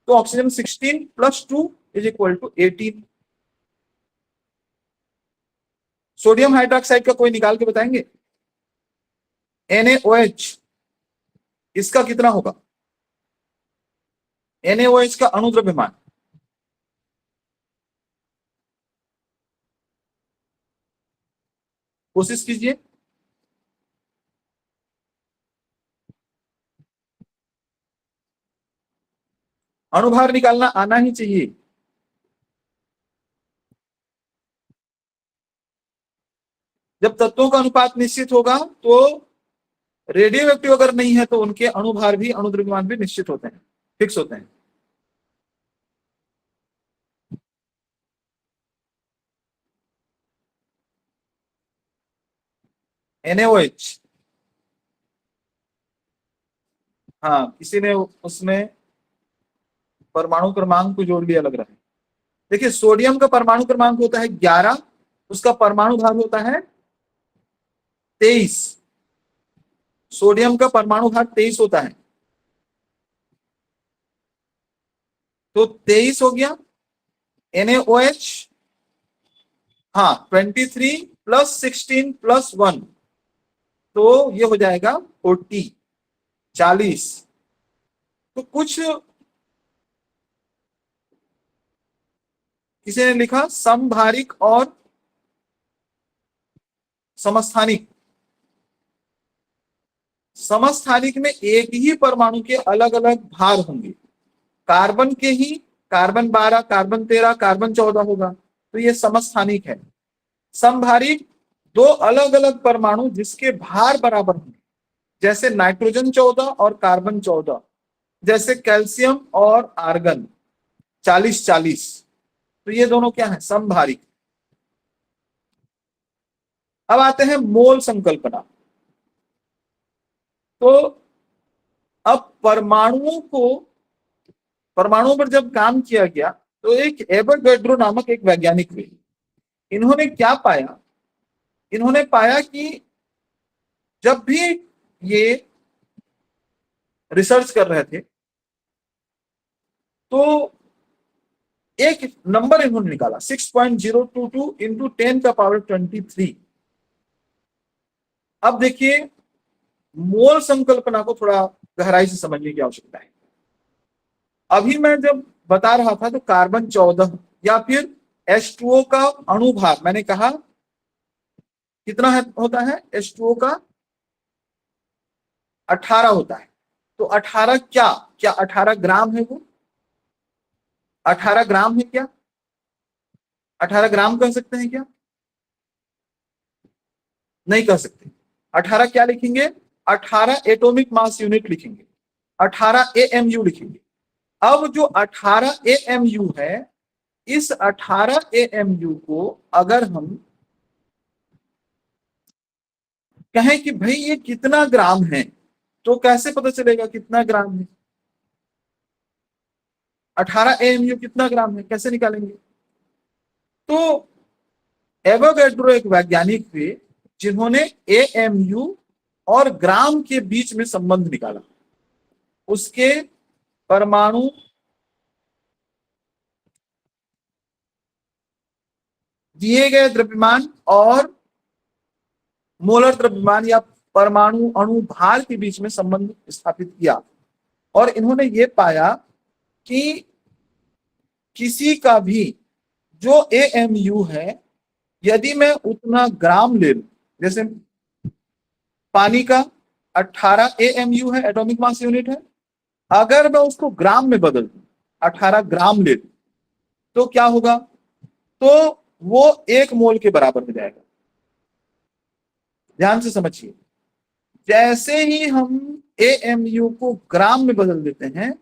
तो ऑक्सीजन 16 + 2 = 18। सोडियम हाइड्रोक्साइड का कोई निकाल के बताएंगे? NaOH इसका कितना होगा, NaOH का अणु द्रव्यमान। कोशिश कीजिए। अणुभार निकालना आना ही चाहिए। जब तत्वों का अनुपात निश्चित होगा तो रेडियो एक्टिव अगर नहीं है तो उनके अणुभार भी, अणु द्रव्यमान भी निश्चित होते हैं, फिक्स होते हैं। NaOH, हाँ किसी ने उसमें परमाणु क्रमांक को जोड़ लिया लग रहा है। देखिए सोडियम का परमाणु क्रमांक होता है 11, उसका परमाणु भार होता है 23। सोडियम का परमाणु भार 23 होता है, तो 23 हो गया। NaOH, हाँ 23 प्लस 16 प्लस 1, तो ये हो जाएगा 40। तो कुछ किसी ने लिखा समभारिक और समस्थानिक। समस्थानिक में एक ही परमाणु के अलग अलग भार होंगे। कार्बन के ही कार्बन 12, कार्बन 13, कार्बन 14 होगा, तो ये समस्थानिक है। समभारिक दो अलग अलग परमाणु जिसके भार बराबर होंगे, जैसे नाइट्रोजन 14 और कार्बन 14, जैसे कैल्शियम और आर्गन 40-40, तो ये दोनों क्या है, समभारिक। अब आते हैं मोल संकल्पना। तो अब परमाणुओं पर जब काम किया गया तो एक एवोगैड्रो नामक एक वैज्ञानिक हुए। इन्होंने क्या पाया, इन्होंने पाया कि जब भी ये रिसर्च कर रहे थे तो एक नंबर इन्होंने निकाला 6.022 इंटू 10 का पावर 23। अब देखिए मोल संकल्पना को थोड़ा गहराई से समझने की आवश्यकता है। अभी मैं जब बता रहा था तो कार्बन 14 या फिर H2O का अणुभार मैंने कहा कितना होता है, H2O का 18 होता है। तो 18 क्या 18 ग्राम है? वो 18 ग्राम है क्या? 18 ग्राम कह सकते हैं क्या? नहीं कह सकते। 18 क्या लिखेंगे? 18 एटॉमिक मास यूनिट लिखेंगे, 18 AMU लिखेंगे। अब जो 18 AMU है, इस 18 AMU को अगर हम कहें कि भाई ये कितना ग्राम है, तो कैसे पता चलेगा कितना ग्राम है? 18 AMU कितना ग्राम है, कैसे निकालेंगे? तो एवोगैड्रो एक वैज्ञानिक थे जिन्होंने AMU और ग्राम के बीच में संबंध निकाला। उसके परमाणु दिए गए द्रव्यमान और मोलर द्रव्यमान या परमाणु अणु भार के बीच में संबंध स्थापित किया, और इन्होंने ये पाया कि किसी का भी जो AMU है, यदि मैं उतना ग्राम ले लूं, जैसे पानी का 18 AMU है, एटॉमिक मास यूनिट है, अगर मैं उसको ग्राम में बदल दूं, 18 ग्राम ले लूं, तो क्या होगा? तो वो 1 मोल के बराबर हो जाएगा। ध्यान से समझिए, जैसे ही हम AMU को ग्राम में बदल देते हैं,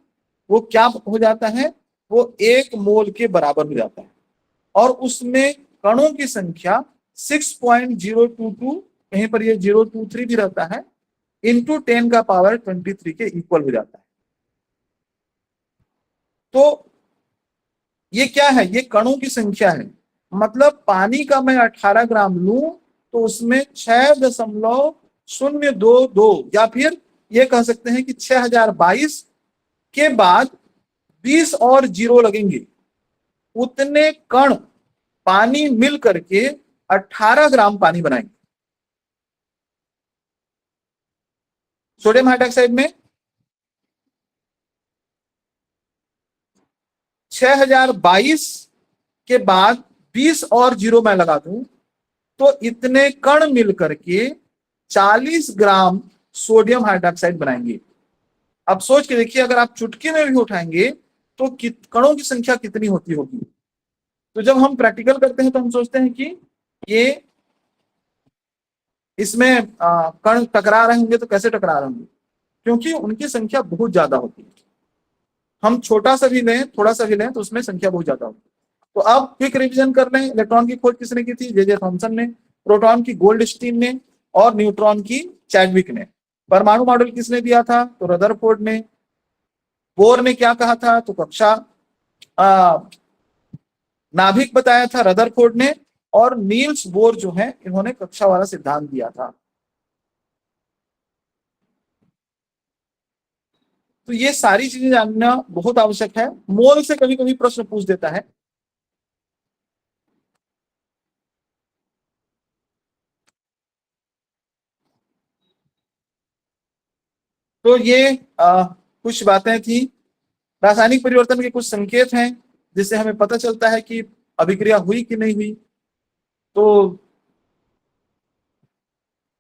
वो क्या हो जाता है? वो 1 मोल के बराबर हो जाता है, और उसमें कणों की संख्या 6.022, कहीं पर ये 023 भी रहता है, इंटू 10 का पावर 23 के इक्वल हो जाता है। तो ये क्या है? ये कणों की संख्या है। मतलब पानी का मैं 18 ग्राम लूं तो उसमें 6.022 या फिर ये कह सकते हैं कि 6022 के बाद 20 और जीरो लगेंगे, उतने कण पानी मिल करके 18 ग्राम पानी बनाएंगे। सोडियम हाइड्रोक्साइड में 6022 के बाद 20 और जीरो मैं लगा दूं तो इतने कण मिलकर के 40 ग्राम सोडियम हाइड्रोक्साइड बनाएंगे। अब सोच के देखिए, अगर आप चुटकी में भी उठाएंगे तो कणों की संख्या कितनी होती होगी। तो जब हम प्रैक्टिकल करते हैं तो हम सोचते हैं कि ये इसमें कण टकरा रहे होंगे, तो कैसे टकरा रहे होंगे, क्योंकि उनकी संख्या बहुत ज्यादा होती है। हम छोटा सा भी लें, थोड़ा सा भी लें, तो उसमें संख्या बहुत ज्यादा होती है। तो अब क्विक रिवीजन कर लें। इलेक्ट्रॉन की खोज किसने की थी? जे थॉमसन ने। प्रोटॉन की गोल्डस्टीन ने। और न्यूट्रॉन की चैडविक ने। परमाणु मॉडल किसने दिया था? तो रदरफोर्ड ने। बोर ने क्या कहा था? तो कक्षा नाभिक बताया था रदरफोर्ड ने। और नील्स बोर जो है, इन्होंने कक्षा वाला सिद्धांत दिया था। तो ये सारी चीजें जानना बहुत आवश्यक है। मोल से कभी कभी प्रश्न पूछ देता है। तो ये कुछ बातें थी। रासायनिक परिवर्तन के कुछ संकेत हैं जिससे हमें पता चलता है कि अभिक्रिया हुई कि नहीं हुई। तो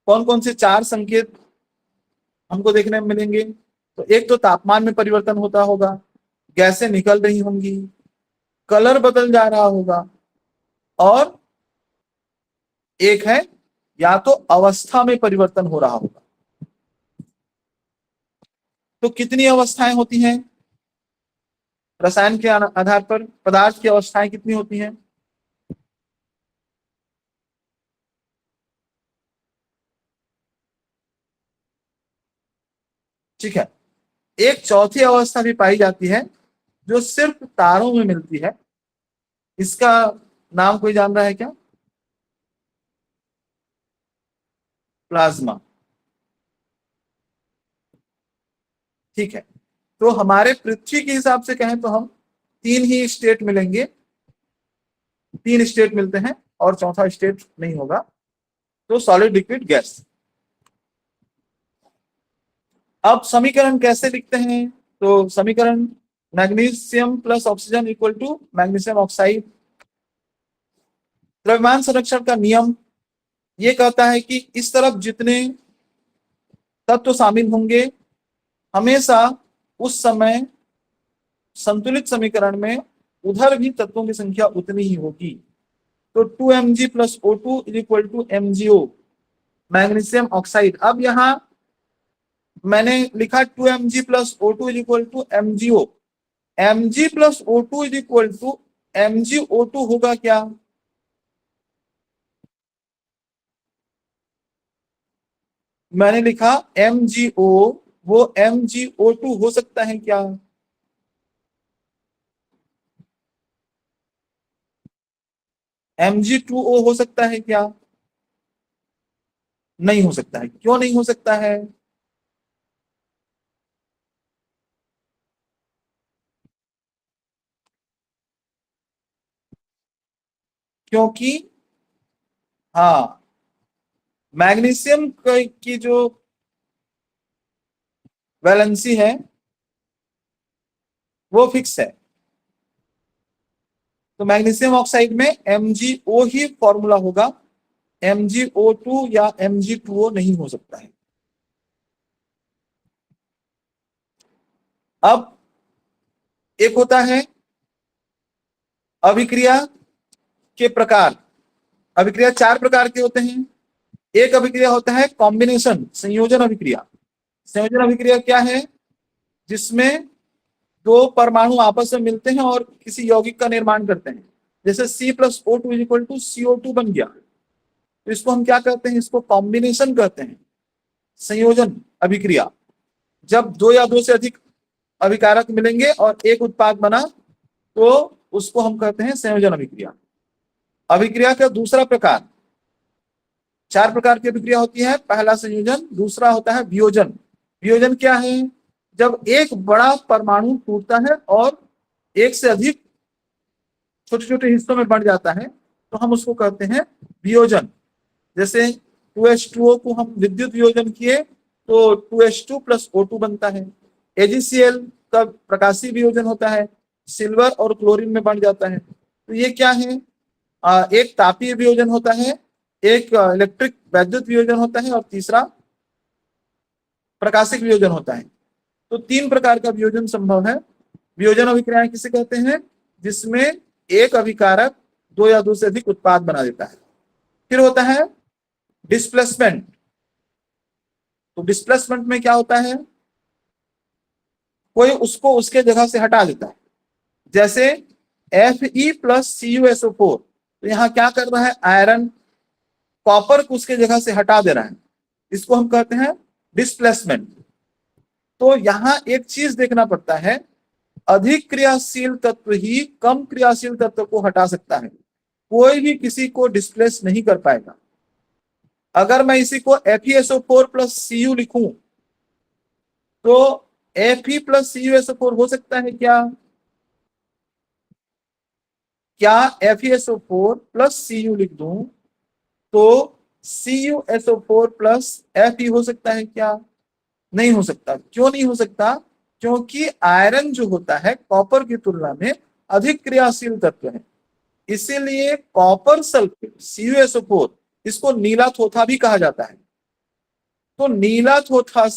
कौन कौन से 4 संकेत हमको देखने में मिलेंगे? तो एक तो तापमान में परिवर्तन होता होगा, गैसें निकल रही होंगी, कलर बदल जा रहा होगा, और एक है या तो अवस्था में परिवर्तन हो रहा होगा। तो कितनी अवस्थाएं होती हैं रसायन के आधार पर? पदार्थ की अवस्थाएं कितनी होती हैं? ठीक है, एक चौथी अवस्था भी पाई जाती है जो सिर्फ तारों में मिलती है। इसका नाम कोई जान रहा है क्या? प्लाज्मा। ठीक है, तो हमारे पृथ्वी के हिसाब से कहें तो हम 3 ही स्टेट मिलेंगे, 3 स्टेट मिलते हैं और चौथा स्टेट नहीं होगा। तो सॉलिड, लिक्विड, गैस। अब समीकरण कैसे लिखते हैं? तो समीकरण magnesium plus oxygen equal to magnesium oxide. द्रव्यमान संरक्षण का नियम ये कहता है कि इस तरफ जितने तत्व शामिल होंगे, हमेशा उस समय संतुलित समीकरण में उधर भी तत्वों की संख्या उतनी ही होगी। तो 2Mg plus O2 is equal to MgO, magnesium oxide. अब यहां मैंने लिखा 2Mg plus O2 is equal to MgO। Mg plus O2 is equal to MgO2 होगा क्या? मैंने लिखा MgO, वो MgO2 हो सकता है क्या? Mg2O हो सकता है क्या? नहीं हो सकता है। क्यों नहीं हो सकता है? क्योंकि हाँ, मैग्नीशियम की जो वैलेंसी है वो फिक्स है। तो मैग्नीशियम ऑक्साइड में MgO ही फॉर्मूला होगा, MgO2 या Mg2O नहीं हो सकता है। अब एक होता है अभिक्रिया के प्रकार। अभिक्रिया 4 प्रकार के होते हैं। एक अभिक्रिया होता है कॉम्बिनेशन, संयोजन अभिक्रिया। संयोजन अभिक्रिया क्या है? जिसमें 2 परमाणु आपस में मिलते हैं और किसी यौगिक का निर्माण करते हैं। जैसे C plus O2 is equal to CO2 बन गया, तो इसको हम क्या कहते हैं? इसको कॉम्बिनेशन कहते हैं, संयोजन अभिक्रिया। जब 2 या 2 से अधिक अभिकारक मिलेंगे और एक उत्पाद बना तो उसको हम कहते हैं संयोजन अभिक्रिया। अभिक्रिया का दूसरा प्रकार, 4 प्रकार की अभिक्रिया होती है। पहला संयोजन, दूसरा होता है वियोजन। वियोजन क्या है? जब एक बड़ा परमाणु टूटता है और एक से अधिक छोटे छोटे हिस्सों में बढ़ जाता है तो हम उसको कहते हैं वियोजन। जैसे 2H2O को हम विद्युत वियोजन किए तो 2H2 प्लस O2 बनता है। AgCl का प्रकाशीय वियोजन होता है। सिल्वर और क्लोरीन में बंट जाता है। तो ये क्या है, एक तापीय वियोजन होता है, एक इलेक्ट्रिक वैद्युत वियोजन होता है और तीसरा प्रकाशिक वियोजन होता है। तो 3 प्रकार का वियोजन संभव है। वियोजन अभिक्रियाएं किसे कहते हैं, जिसमें एक अभिकारक 2 या 2 से अधिक उत्पाद बना देता है। फिर होता है डिस्प्लेसमेंट। तो डिस्प्लेसमेंट में क्या होता है, कोई उसको उसके जगह से हटा देता है। जैसे Fe प्लस CuSO4, तो यहाँ क्या कर रहा है, आयरन कॉपर को उसके जगह से हटा दे रहा है, इसको हम कहते हैं डिस्प्लेसमेंट। तो यहाँ एक चीज देखना पड़ता है, अधिक क्रियाशील तत्व ही कम क्रियाशील तत्व को हटा सकता है, कोई भी किसी को डिस्प्लेस नहीं कर पाएगा। अगर मैं इसी को FeSO4 प्लस Cu लिखूं तो Fe प्लस CuSO4 हो सकता है क्या, FeSO4 प्लस Cu लिख दूं तो CuSO4 प्लस Fe हो सकता है क्या, नहीं हो सकता। क्यों नहीं हो सकता, क्योंकि आयरन जो होता है कॉपर की तुलना में अधिक क्रियाशील तत्व है, इसीलिए कॉपर सल्फेट CuSO4 इसको नीला थोथा भी कहा जाता है। तो नीला थोथा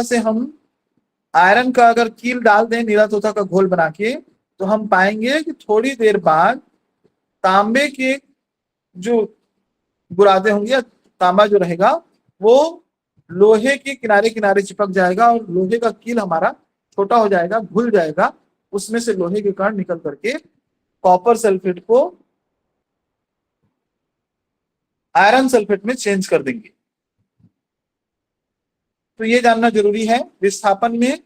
से हम आयरन का अगर कील डाल दें नीला थोथा का घोल बना के, तो हम पाएंगे कि थोड़ी देर बाद तांबे के जो बुरादे होंगे या तांबा जो रहेगा वो लोहे के किनारे किनारे चिपक जाएगा और लोहे का कील हमारा छोटा हो जाएगा, घुल जाएगा, उसमें से लोहे के कण निकल करके कॉपर सल्फेट को आयरन सल्फेट में चेंज कर देंगे। तो ये जानना जरूरी है, विस्थापन में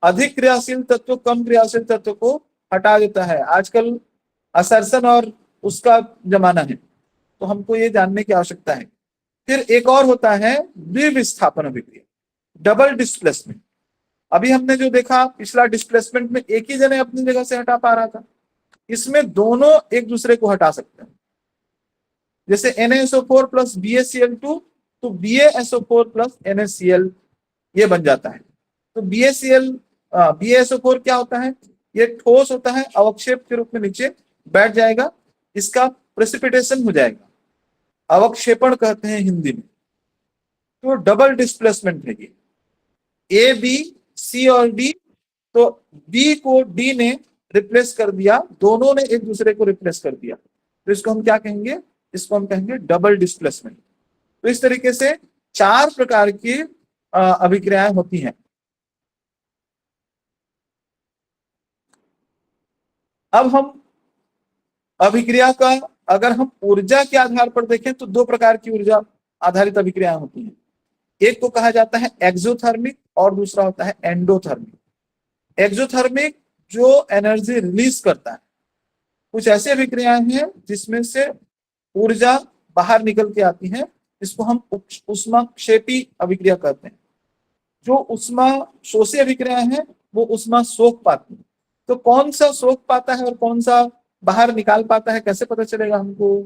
अधिक क्रियाशील तत्व कम क्रियाशील तत्व को हटा देता है। आजकल असर्शन और उसका जमाना है, तो हमको ये जानने की आवश्यकता है। फिर एक और होता है द्विविस्थापन अभिक्रिया, डबल डिस्प्लेसमेंट। अभी हमने जो देखा पिछला डिस्प्लेसमेंट में एक ही जने अपनी जगह से हटा पा रहा था, इसमें दोनों एक दूसरे को हटा सकते हैं। जैसे NaSO4 प्लस BaCl2, तो BaSO4 प्लस NaCl ये बन जाता है। तो BaSO4 क्या होता है, ये ठोस होता है, अवक्षेप के रूप में नीचे बैठ जाएगा, इसका प्रेसिपिटेशन हो जाएगा, अवक्षेपण कहते हैं हिंदी में। तो डबल डिस्प्लेसमेंट है ये, A B C और D, तो B को D ने रिप्लेस कर दिया, दोनों ने एक दूसरे को रिप्लेस कर दिया, तो इसको हम क्या कहेंगे, इसको हम कहेंगे डबल डिस्प्लेसमेंट। तो इस तरीके से 4 प्रकार की अभिक्रियाएं होती हैं। अब हम अभिक्रिया का अगर हम ऊर्जा के आधार पर देखें तो 2 प्रकार की ऊर्जा आधारित अभिक्रियाएं होती हैं। एक को कहा जाता है एक्सोथर्मिक और दूसरा होता है एंडोथर्मिक। एक्सोथर्मिक जो एनर्जी रिलीज करता है, कुछ ऐसी अभिक्रियाएं हैं जिसमें से ऊर्जा बाहर निकल के आती है, इसको हम ऊष्माक्षेपी अभिक्रिया कहते हैं। जो ऊष्मा शोषी अभिक्रियाएं हैं वो ऊष्मा सोख पाती है। तो कौन सा सोख पाता है और कौन सा बाहर निकाल पाता है, कैसे पता चलेगा हमको,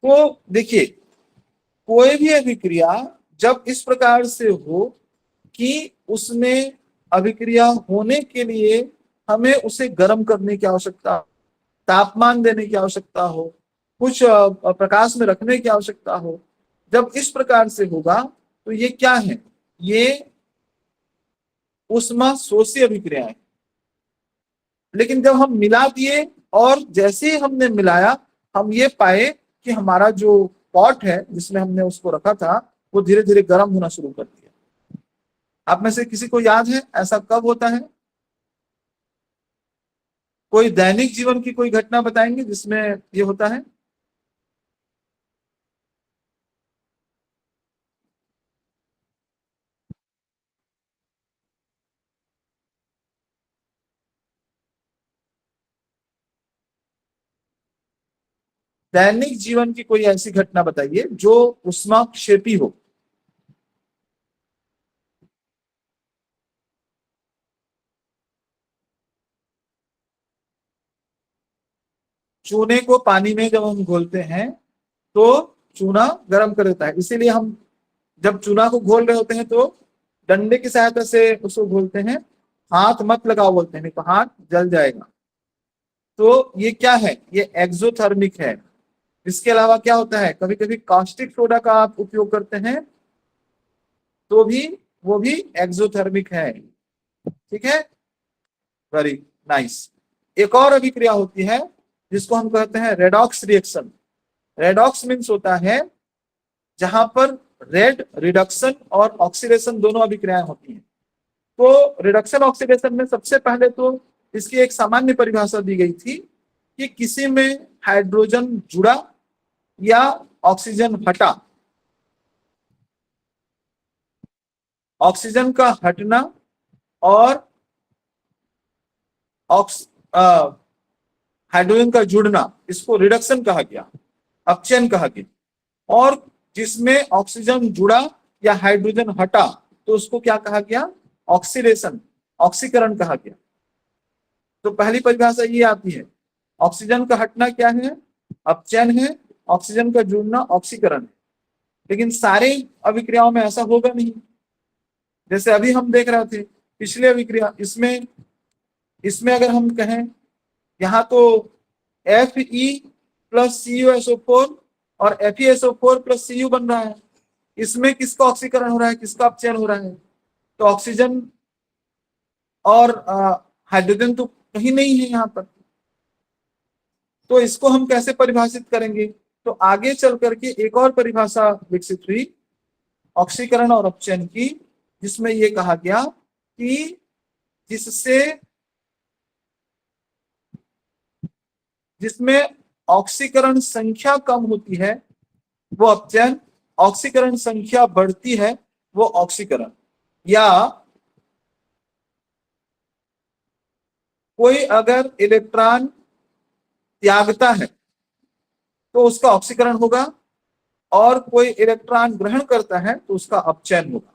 तो देखिए कोई भी अभिक्रिया जब इस प्रकार से हो कि उसमें अभिक्रिया होने के लिए हमें उसे गर्म करने की आवश्यकता, तापमान देने की आवश्यकता हो, कुछ प्रकाश में रखने की आवश्यकता हो, जब इस प्रकार से होगा तो ये क्या है, ये ऊष्मा शोषी अभिक्रिया है। लेकिन जब हम मिला दिए और जैसे ही हमने मिलाया हम ये पाए कि हमारा जो पॉट है जिसमें हमने उसको रखा था वो धीरे धीरे गर्म होना शुरू कर दिया। आप में से किसी को याद है ऐसा कब होता है, कोई दैनिक जीवन की कोई घटना बताएंगे जिसमें ये होता है? दैनिक जीवन की कोई ऐसी घटना बताइए जो ऊष्माक्षेपी हो। चूने को पानी में जब हम घोलते हैं तो चूना गर्म कर देता है। इसीलिए हम जब चूना को घोल रहे होते हैं तो डंडे की सहायता से उसको घोलते हैं, हाथ मत लगाओ बोलते हैं, नहीं तो हाथ जल जाएगा। तो ये क्या है, ये एक्सोथर्मिक है। इसके अलावा क्या होता है, कभी कभी कास्टिक सोडा का आप उपयोग करते हैं तो भी वो भी एक्सोथर्मिक है। ठीक है, वेरी नाइस। एक और अभिक्रिया होती है जिसको हम कहते हैं रेडॉक्स रिएक्शन। रेडॉक्स मीन्स होता है जहां पर रेड रिडक्शन और ऑक्सीडेशन दोनों अभिक्रियाएं होती हैं। तो रिडक्शन ऑक्सीडेशन में सबसे पहले तो इसकी एक सामान्य परिभाषा दी गई थी कि किसी में हाइड्रोजन जुड़ा या ऑक्सीजन हटा, ऑक्सीजन का हटना और हाइड्रोजन का जुड़ना, इसको रिडक्शन कहा गया, अपचयन कहा गया। और जिसमें ऑक्सीजन जुड़ा या हाइड्रोजन हटा तो उसको क्या कहा गया, ऑक्सीडेशन, ऑक्सीकरण कहा गया। तो पहली परिभाषा ये आती है, ऑक्सीजन का हटना क्या है, अपचयन है, ऑक्सीजन का जुड़ना ऑक्सीकरण है। लेकिन सारे अभिक्रियाओं में ऐसा होगा नहीं। जैसे अभी हम देख रहे थे पिछले अभिक्रिया, इसमें अगर हम कहें यहाँ तो Fe+CuSO4 और FeSO4+Cu बन रहा है, इसमें किसका ऑक्सीकरण हो रहा है, किसका अपचयन हो रहा है, तो ऑक्सीजन और हाइड्रोजन तो कहीं नहीं है यहाँ पर। तो इसको हम कैसे परिभाषित करेंगे, तो आगे चल करके एक और परिभाषा विकसित हुई ऑक्सीकरण और अपचयन की, जिसमें ये कहा गया कि जिसमें ऑक्सीकरण संख्या कम होती है वो अपचयन, ऑक्सीकरण संख्या बढ़ती है वो ऑक्सीकरण। या कोई अगर इलेक्ट्रॉन त्यागता है तो उसका ऑक्सीकरण होगा, और कोई इलेक्ट्रॉन ग्रहण करता है तो उसका अपचयन होगा।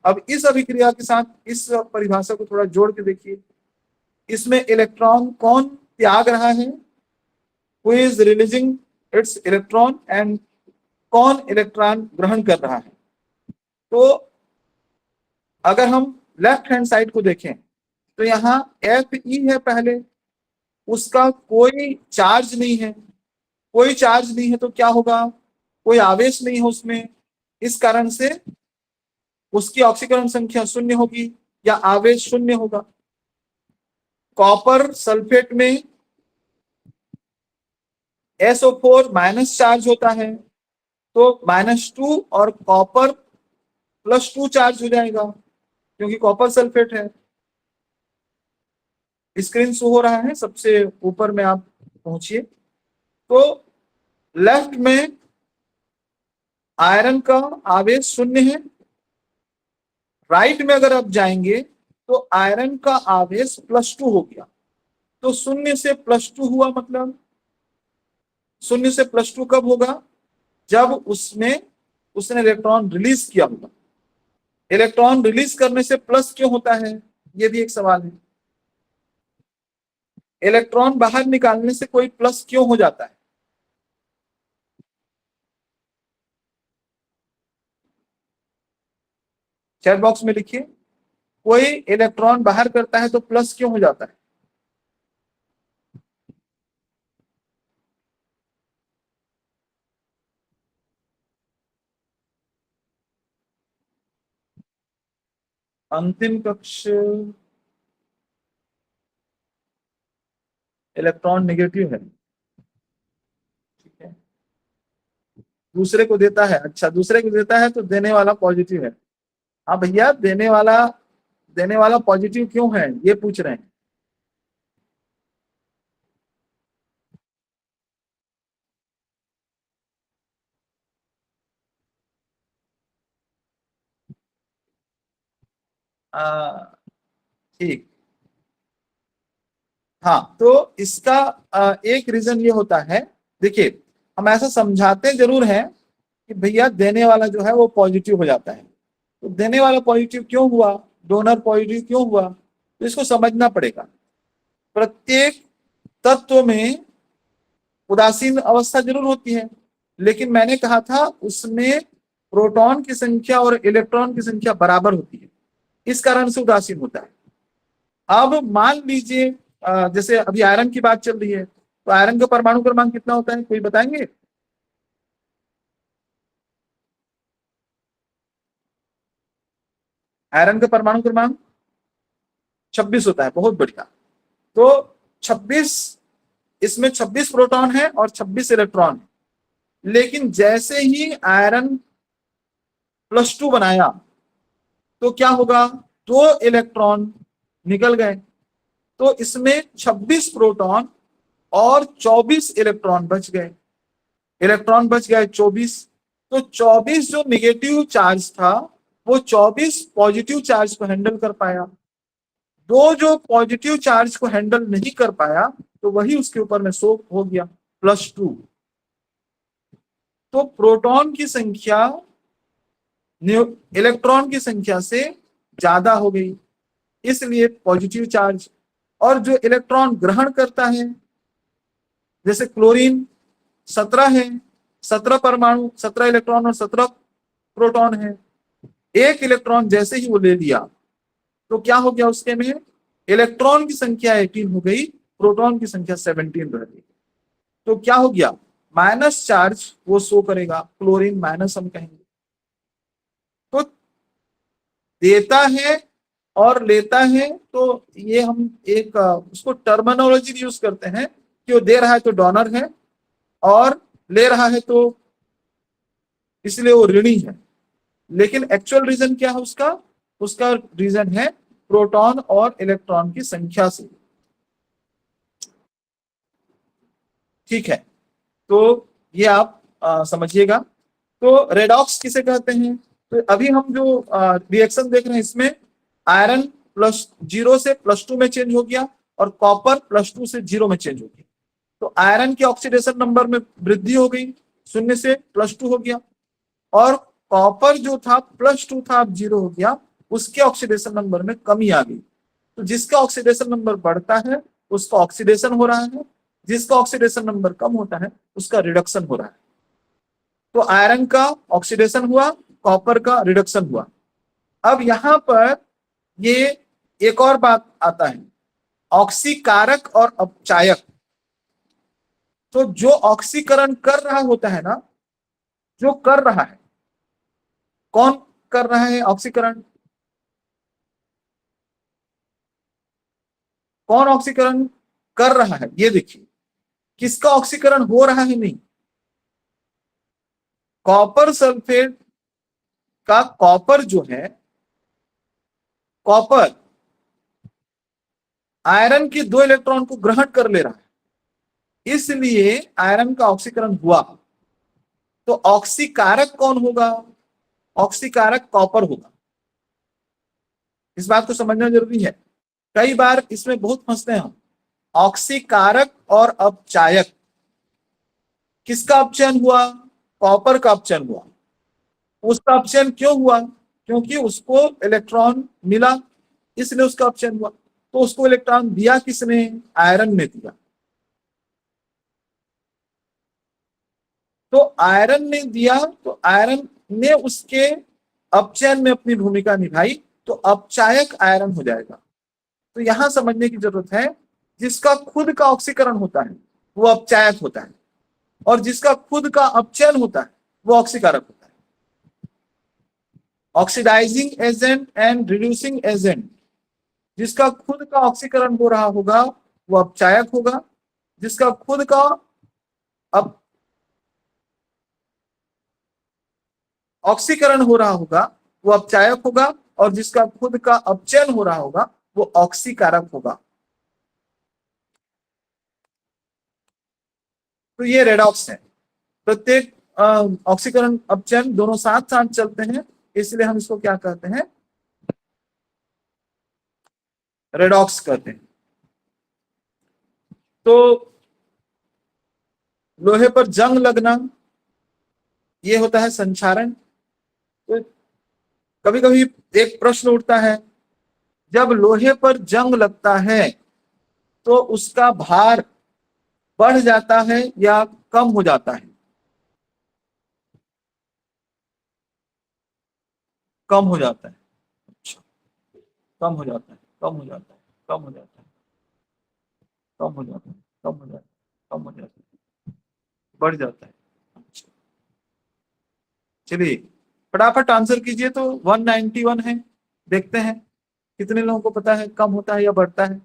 अब इस अभिक्रिया के साथ इस परिभाषा को थोड़ा जोड़ के देखिए, इसमें इलेक्ट्रॉन कौन त्याग रहा है, who is releasing it's electron, and कौन इलेक्ट्रॉन ग्रहण कर रहा है। तो अगर हम लेफ्ट हैंड साइड को देखें तो यहाँ Fe है पहले, उसका कोई चार्ज नहीं है, कोई चार्ज नहीं है तो क्या होगा, कोई आवेश नहीं है उसमें, इस कारण से उसकी ऑक्सीकरण संख्या शून्य होगी या आवेश शून्य होगा। कॉपर सल्फेट में SO4 माइनस चार्ज होता है तो -2 और कॉपर +2 चार्ज हो जाएगा क्योंकि कॉपर सल्फेट है। स्क्रीन शो हो रहा है, सबसे ऊपर में आप पहुंचिए। तो लेफ्ट में आयरन का आवेश शून्य है, राइट में अगर आप जाएंगे तो आयरन का आवेश +2 हो गया। तो शून्य से +2 हुआ, मतलब शून्य से +2 कब होगा, जब उसने इलेक्ट्रॉन रिलीज किया होगा। इलेक्ट्रॉन रिलीज करने से प्लस क्यों होता है, ये भी एक सवाल है। इलेक्ट्रॉन बाहर निकालने से कोई प्लस क्यों हो जाता है, चैट बॉक्स में लिखिए। कोई इलेक्ट्रॉन बाहर करता है तो प्लस क्यों हो जाता है। अंतिम कक्ष इलेक्ट्रॉन नेगेटिव है, ठीक है, दूसरे को देता है। अच्छा, दूसरे को देता है तो देने वाला पॉजिटिव है। हाँ भैया, देने वाला पॉजिटिव क्यों है, ये पूछ रहे हैं। ठीक, हाँ, तो इसका एक रीजन ये होता है, देखिए हम ऐसा समझाते जरूर हैं कि भैया देने वाला जो है वो पॉजिटिव हो जाता है। तो देने वाला पॉजिटिव क्यों हुआ, डोनर पॉजिटिव क्यों हुआ, तो इसको समझना पड़ेगा। प्रत्येक तत्व में उदासीन अवस्था जरूर होती है, लेकिन मैंने कहा था उसमें प्रोटॉन की संख्या और इलेक्ट्रॉन की संख्या बराबर होती है, इस कारण से उदासीन होता है। अब मान लीजिए जैसे अभी आयरन की बात चल रही है, तो आयरन का परमाणु क्रमांक कितना होता है, कोई बताएंगे? आयरन का परमाणु क्रमांक 26 होता है। बहुत बढ़िया। तो 26, इसमें 26 प्रोटॉन है और 26 इलेक्ट्रॉन है। लेकिन जैसे ही आयरन +2 बनाया तो क्या होगा, 2 इलेक्ट्रॉन निकल गए। तो इसमें 26 प्रोटॉन और 24 इलेक्ट्रॉन बच गए। इलेक्ट्रॉन बच गए 24। तो 24 जो निगेटिव चार्ज था वो 24 पॉजिटिव चार्ज को हैंडल कर पाया। 2 जो पॉजिटिव चार्ज को हैंडल नहीं कर पाया तो वही उसके ऊपर में सोक हो गया +2। तो प्रोटॉन की संख्या इलेक्ट्रॉन की संख्या से ज्यादा हो गई, इसलिए पॉजिटिव चार्ज। और जो इलेक्ट्रॉन ग्रहण करता है, जैसे क्लोरीन 17 है, 17 परमाणु, 17 इलेक्ट्रॉन और 17 प्रोटॉन है। एक इलेक्ट्रॉन जैसे ही वो ले लिया तो क्या हो गया, उसके में इलेक्ट्रॉन की संख्या 18 हो गई, प्रोटॉन की संख्या 17 रह गई। तो क्या हो गया, माइनस चार्ज वो शो करेगा, क्लोरीन माइनस हम कहेंगे। तो देता है और लेता है, तो ये हम एक उसको टर्मिनोलॉजी यूज करते हैं कि वो दे रहा है तो डोनर है और ले रहा है तो इसलिए वो ऋणी है। लेकिन एक्चुअल रीजन क्या है उसका, उसका रीजन है प्रोटॉन और इलेक्ट्रॉन की संख्या से। ठीक है, तो ये आप समझिएगा। तो रेडॉक्स किसे कहते हैं, तो अभी हम जो रिएक्शन देख रहे हैं इसमें आयरन +0 से +2 में चेंज हो गया और कॉपर +2 से 0 में चेंज हो गया। तो आयरन के ऑक्सीडेशन नंबर में वृद्धि हो गई, 0 से +2 हो गया। और कॉपर जो था +2 था अब 0 हो गया, उसके ऑक्सीडेशन नंबर में कमी आ गई। तो जिसका ऑक्सीडेशन नंबर बढ़ता है उसका ऑक्सीडेशन हो रहा है, जिसका ऑक्सीडेशन नंबर कम होता है उसका रिडक्शन हो रहा है। तो आयरन का ऑक्सीडेशन हुआ, कॉपर का रिडक्शन हुआ। अब यहां पर ये एक और बात आता है, ऑक्सीकारक और अपचायक। तो जो ऑक्सीकरण कर रहा होता है ना, जो कर रहा है, कौन कर रहा है ऑक्सीकरण, कौन ऑक्सीकरण कर रहा है, ये देखिए किसका ऑक्सीकरण हो रहा है, नहीं, कॉपर सल्फेट का कॉपर जो है, कॉपर आयरन के 2 इलेक्ट्रॉन को ग्रहण कर ले रहा है, इसलिए आयरन का ऑक्सीकरण हुआ। तो ऑक्सीकारक कौन होगा, ऑक्सीकारक कॉपर होगा। इस बात को समझना जरूरी है, कई बार इसमें बहुत फंसते हैं हम। ऑक्सीकारक और अपचायक, किसका अपचयन हुआ, कॉपर का अपचयन हुआ। उसका अपचयन क्यों हुआ, क्योंकि उसको इलेक्ट्रॉन मिला इसलिए उसका अपचयन हुआ। तो उसको इलेक्ट्रॉन दिया किसने, आयरन ने दिया। तो आयरन ने दिया, तो आयरन ने उसके अपचयन में अपनी भूमिका निभाई, तो अपचायक आयरन हो जाएगा। तो यहां समझने की जरूरत है, जिसका खुद का ऑक्सीकरण होता है वो अपचायक होता है, और जिसका खुद का अपचयन होता है वो ऑक्सीकारक होता है। Oxidizing agent and reducing agent, जिसका खुद का ऑक्सीकरण हो रहा होगा वो अपचायक होगा, जिसका खुद का ऑक्सीकरण हो रहा होगा वो अपचायक होगा, और जिसका खुद का अपचयन हो रहा होगा वो ऑक्सीकारक होगा। तो ये रेडॉक्स है, प्रत्येक ऑक्सीकरण अपचयन दोनों साथ साथ चलते हैं, इसलिए हम इसको क्या कहते हैं, रेडॉक्स कहते हैं। तो लोहे पर जंग लगना, ये होता है संक्षारण। तो कभी कभी एक प्रश्न उठता है, जब लोहे पर जंग लगता है तो उसका भार बढ़ जाता है या कम हो जाता है। कम हो जाता है। अच्छा, कम हो जाता है, कम हो जाता है, कम हो जाता है, कम हो जाता है, कम हो जाता है, कम हो जाता है, बढ़ जाता है। अच्छा, चलिए फटाफट आंसर कीजिए। तो 191 है, देखते हैं कितने लोगों को पता है कम होता है या बढ़ता है।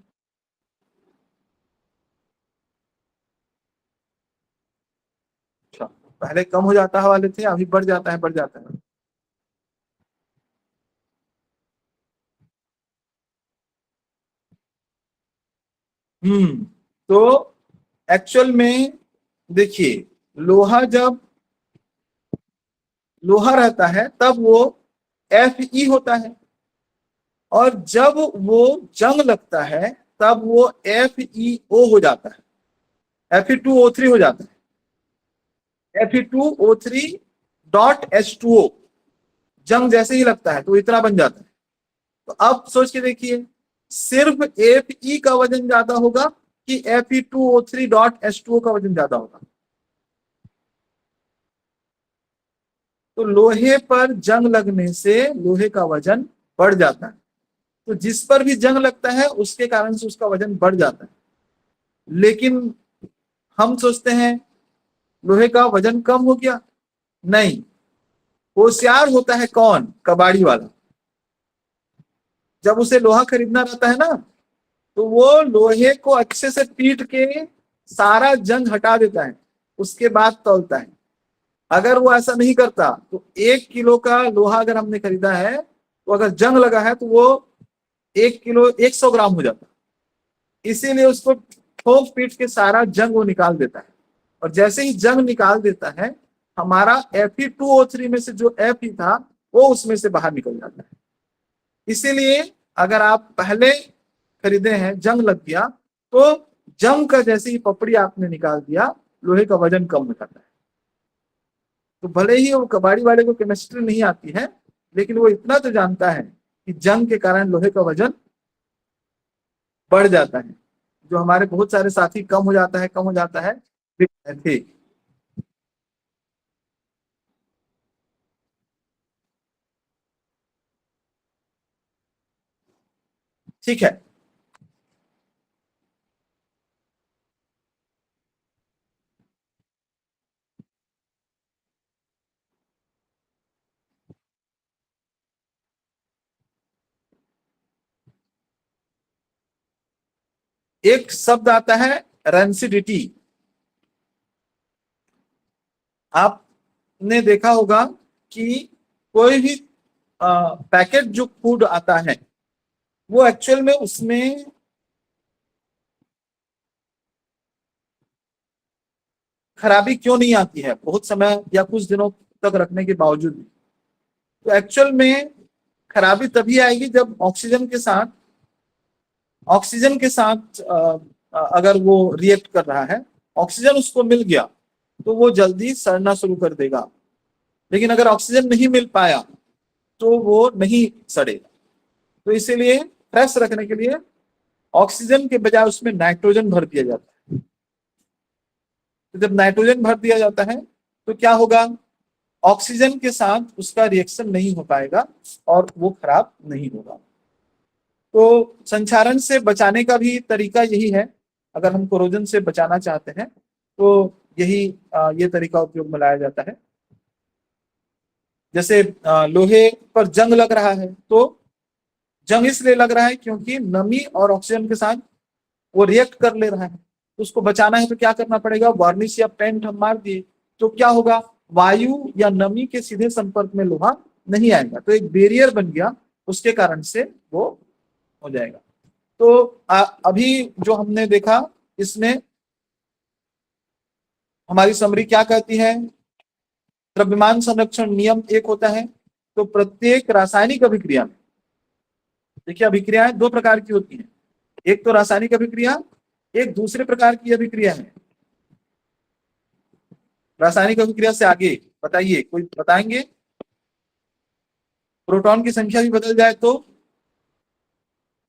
अच्छा, पहले कम हो जाता है वाले थे, अभी बढ़ जाता है, बढ़ जाता है। तो एक्चुअल में देखिए, लोहा जब लोहा रहता है तब वो Fe होता है, और जब वो जंग लगता है तब वो FeO हो जाता है, Fe2O3 हो जाता है, Fe2O3.H2O। जंग जैसे ही लगता है तो इतना बन जाता है। तो अब सोच के देखिए, सिर्फ Fe का वजन ज्यादा होगा कि Fe2O3.H2O का वजन ज्यादा होगा। तो लोहे पर जंग लगने से लोहे का वजन बढ़ जाता है। तो जिस पर भी जंग लगता है उसके कारण से उसका वजन बढ़ जाता है। लेकिन हम सोचते हैं लोहे का वजन कम हो गया, नहीं। होशियार होता है कौन? कबाड़ी वाला। जब उसे लोहा खरीदना रहता है ना, तो वो लोहे को अच्छे से पीट के सारा जंग हटा देता है, उसके बाद तौलता है। अगर वो ऐसा नहीं करता तो 1 किलो का लोहा अगर हमने खरीदा है, तो अगर जंग लगा है तो वो 1 किलो 100 ग्राम हो जाता है। इसीलिए उसको ठोक पीट के सारा जंग वो निकाल देता है। और जैसे ही जंग निकाल देता है, हमारा Fe2O3 में से जो Fe था वो उसमें से बाहर निकल जाता है। इसीलिए अगर आप पहले खरीदे हैं, जंग लग गया, तो जंग का जैसे ही पपड़ी आपने निकाल दिया, लोहे का वजन कम हो जाता है। तो भले ही वो कबाड़ी वाले को केमिस्ट्री नहीं आती है, लेकिन वो इतना तो जानता है कि जंग के कारण लोहे का वजन बढ़ जाता है। जो हमारे बहुत सारे साथी कम हो जाता है, कम हो जाता है थे। ठीक है, एक शब्द आता है रेंसिडिटी। आपने देखा होगा कि कोई भी पैकेट जो फूड आता है, वो एक्चुअल में उसमें खराबी क्यों नहीं आती है बहुत समय या कुछ दिनों तक रखने के बावजूद भी? तो एक्चुअल में खराबी तभी आएगी जब ऑक्सीजन के साथ अगर वो रिएक्ट कर रहा है, ऑक्सीजन उसको मिल गया तो वो जल्दी सड़ना शुरू कर देगा। लेकिन अगर ऑक्सीजन नहीं मिल पाया तो वो नहीं सड़ेगा। तो इसीलिए फ्रेश रखने के लिए ऑक्सीजन के बजाय उसमें नाइट्रोजन भर दिया जाता है। तो जब नाइट्रोजन भर दिया जाता है तो क्या होगा? ऑक्सीजन के साथ उसका रिएक्शन नहीं हो पाएगा और वो खराब नहीं होगा। तो संक्षारण से बचाने का भी तरीका यही है। अगर हम कोरोजन से बचाना चाहते हैं तो यही ये तरीका उपयोग में लाया जाता है। जैसे लोहे पर जंग लग रहा है, तो जंग इसलिए लग रहा है क्योंकि नमी और ऑक्सीजन के साथ वो रिएक्ट कर ले रहा है। तो उसको बचाना है तो क्या करना पड़ेगा? वार्निश या पेंट हम मार दिए तो क्या होगा? वायु या नमी के सीधे संपर्क में लोहा नहीं आएगा, तो एक बैरियर बन गया, उसके कारण से वो हो जाएगा। तो अभी जो हमने देखा, इसमें हमारी समरी क्या कहती है? द्रव्यमान संरक्षण नियम एक होता है। तो प्रत्येक रासायनिक अभिक्रिया में, देखिए अभिक्रियाएं दो प्रकार की होती हैं। एक तो रासायनिक अभिक्रिया, एक दूसरे प्रकार की अभिक्रिया है। रासायनिक अभिक्रिया से आगे बताइए, कोई बताएंगे? प्रोटॉन की संख्या भी बदल जाए तो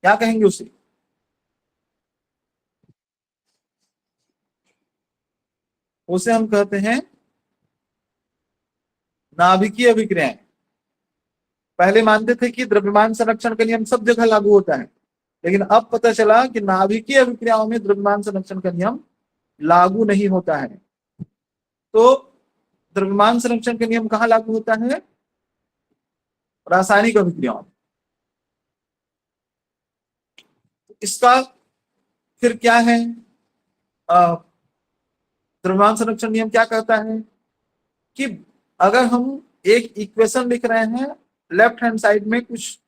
क्या कहेंगे उसे? उसे हम कहते हैं नाभिकीय अभिक्रियाएं। पहले मानते थे कि द्रव्यमान संरक्षण का नियम सब जगह लागू होता है, लेकिन अब पता चला कि नाभिकीय अभिक्रियाओं में द्रव्यमान संरक्षण का नियम लागू नहीं होता है। तो द्रव्यमान संरक्षण का नियम कहाँ लागू होता है? रासायनिक अभिक्रियाओं। इसका फिर क्या है? द्रव्यमान संरक्षण नियम क्या कहता है कि अगर हम एक इक्वेशन लिख रहे हैं, लेफ्ट हैंड साइड में कुछ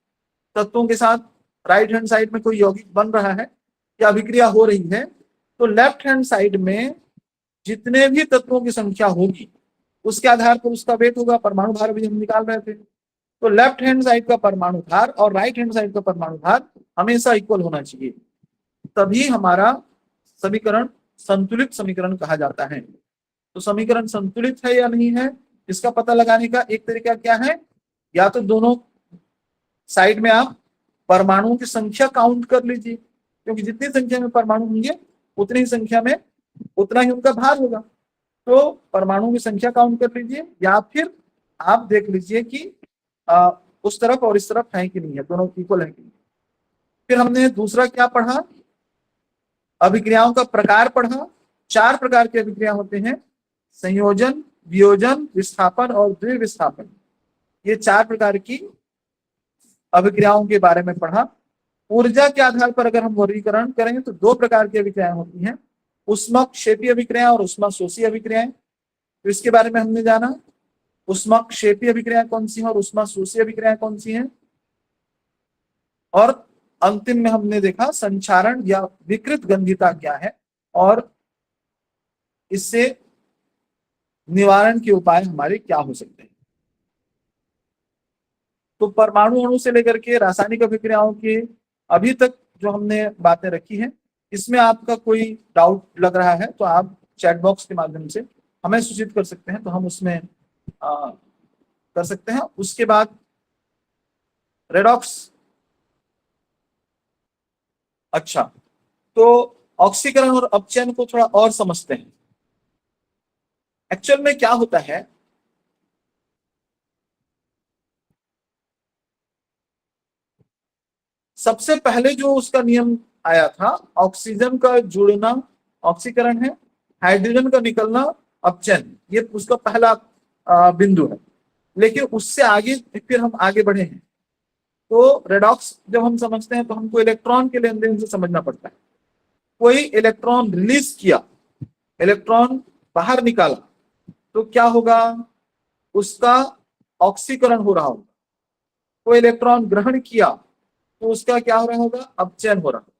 तत्वों के साथ राइट हैंड साइड में कोई यौगिक बन रहा है या अभिक्रिया हो रही है, तो लेफ्ट हैंड साइड में जितने भी तत्वों की संख्या होगी उसके आधार पर उसका वेट होगा। परमाणु भार भी हम निकाल रहे थे, तो लेफ्ट हैंड साइड का परमाणु भार और राइट हैंड साइड का परमाणु भार हमेशा इक्वल होना चाहिए, तभी हमारा समीकरण संतुलित समीकरण कहा जाता है। तो समीकरण संतुलित है या नहीं है, इसका पता लगाने का एक तरीका क्या है? या तो दोनों साइड में आप परमाणुओं की संख्या काउंट कर लीजिए, क्योंकि जितनी संख्या में परमाणु होंगे उतनी ही संख्या में उतना ही उनका भार होगा। तो परमाणुओं की संख्या काउंट कर लीजिए, या फिर आप देख लीजिए कि उस तरफ और इस तरफ है कि नहीं है, दोनों इक्वल है कि नहीं। फिर हमने दूसरा क्या पढ़ा? अभिक्रियाओं का प्रकार पढ़ा। 4 प्रकार की अभिक्रिया होते हैं, संयोजन, वियोजन, विस्थापन और द्विविस्थापन। ये 4 प्रकार की अभिक्रियाओं के बारे में पढ़ा। ऊर्जा के आधार पर अगर हम वर्गीकरण करें तो 2 प्रकार की अभिक्रियाएं होती हैं, ऊष्मक्षेपी अभिक्रिया और ऊष्माशोषी अभिक्रियाएं। तो इसके बारे में हमने जाना ऊष्मक्षेपी अभिक्रिया कौन सी है और ऊष्माशोषी अभिक्रिया कौन सी है। और अंतिम में हमने देखा संचारण या विकृत गंधिता क्या है और इससे निवारण के उपाय हमारे क्या हो सकते हैं। तो परमाणु अणु से लेकर के रासायनिक अभिक्रियाओं के अभी तक जो हमने बातें रखी हैं, इसमें आपका कोई डाउट लग रहा है तो आप चैट बॉक्स के माध्यम से हमें सूचित कर सकते हैं, तो हम उसमें कर सकते हैं। उसके बाद रेडॉक्स। अच्छा, तो ऑक्सीकरण और अपचयन को थोड़ा और समझते हैं। एक्चुअल में क्या होता है, सबसे पहले जो उसका नियम आया था, ऑक्सीजन का जुड़ना ऑक्सीकरण है, हाइड्रोजन का निकलना अपचयन, ये उसका पहला बिंदु है। लेकिन उससे आगे फिर हम आगे बढ़े हैं, तो रेडॉक्स जब हम समझते हैं तो हमको इलेक्ट्रॉन के लेन देन से समझना पड़ता है। कोई इलेक्ट्रॉन रिलीज किया, इलेक्ट्रॉन बाहर निकाला, तो क्या होगा? उसका ऑक्सीकरण हो रहा होगा। कोई इलेक्ट्रॉन ग्रहण किया तो उसका क्या हो रहा होगा? अपचयन हो रहा होगा।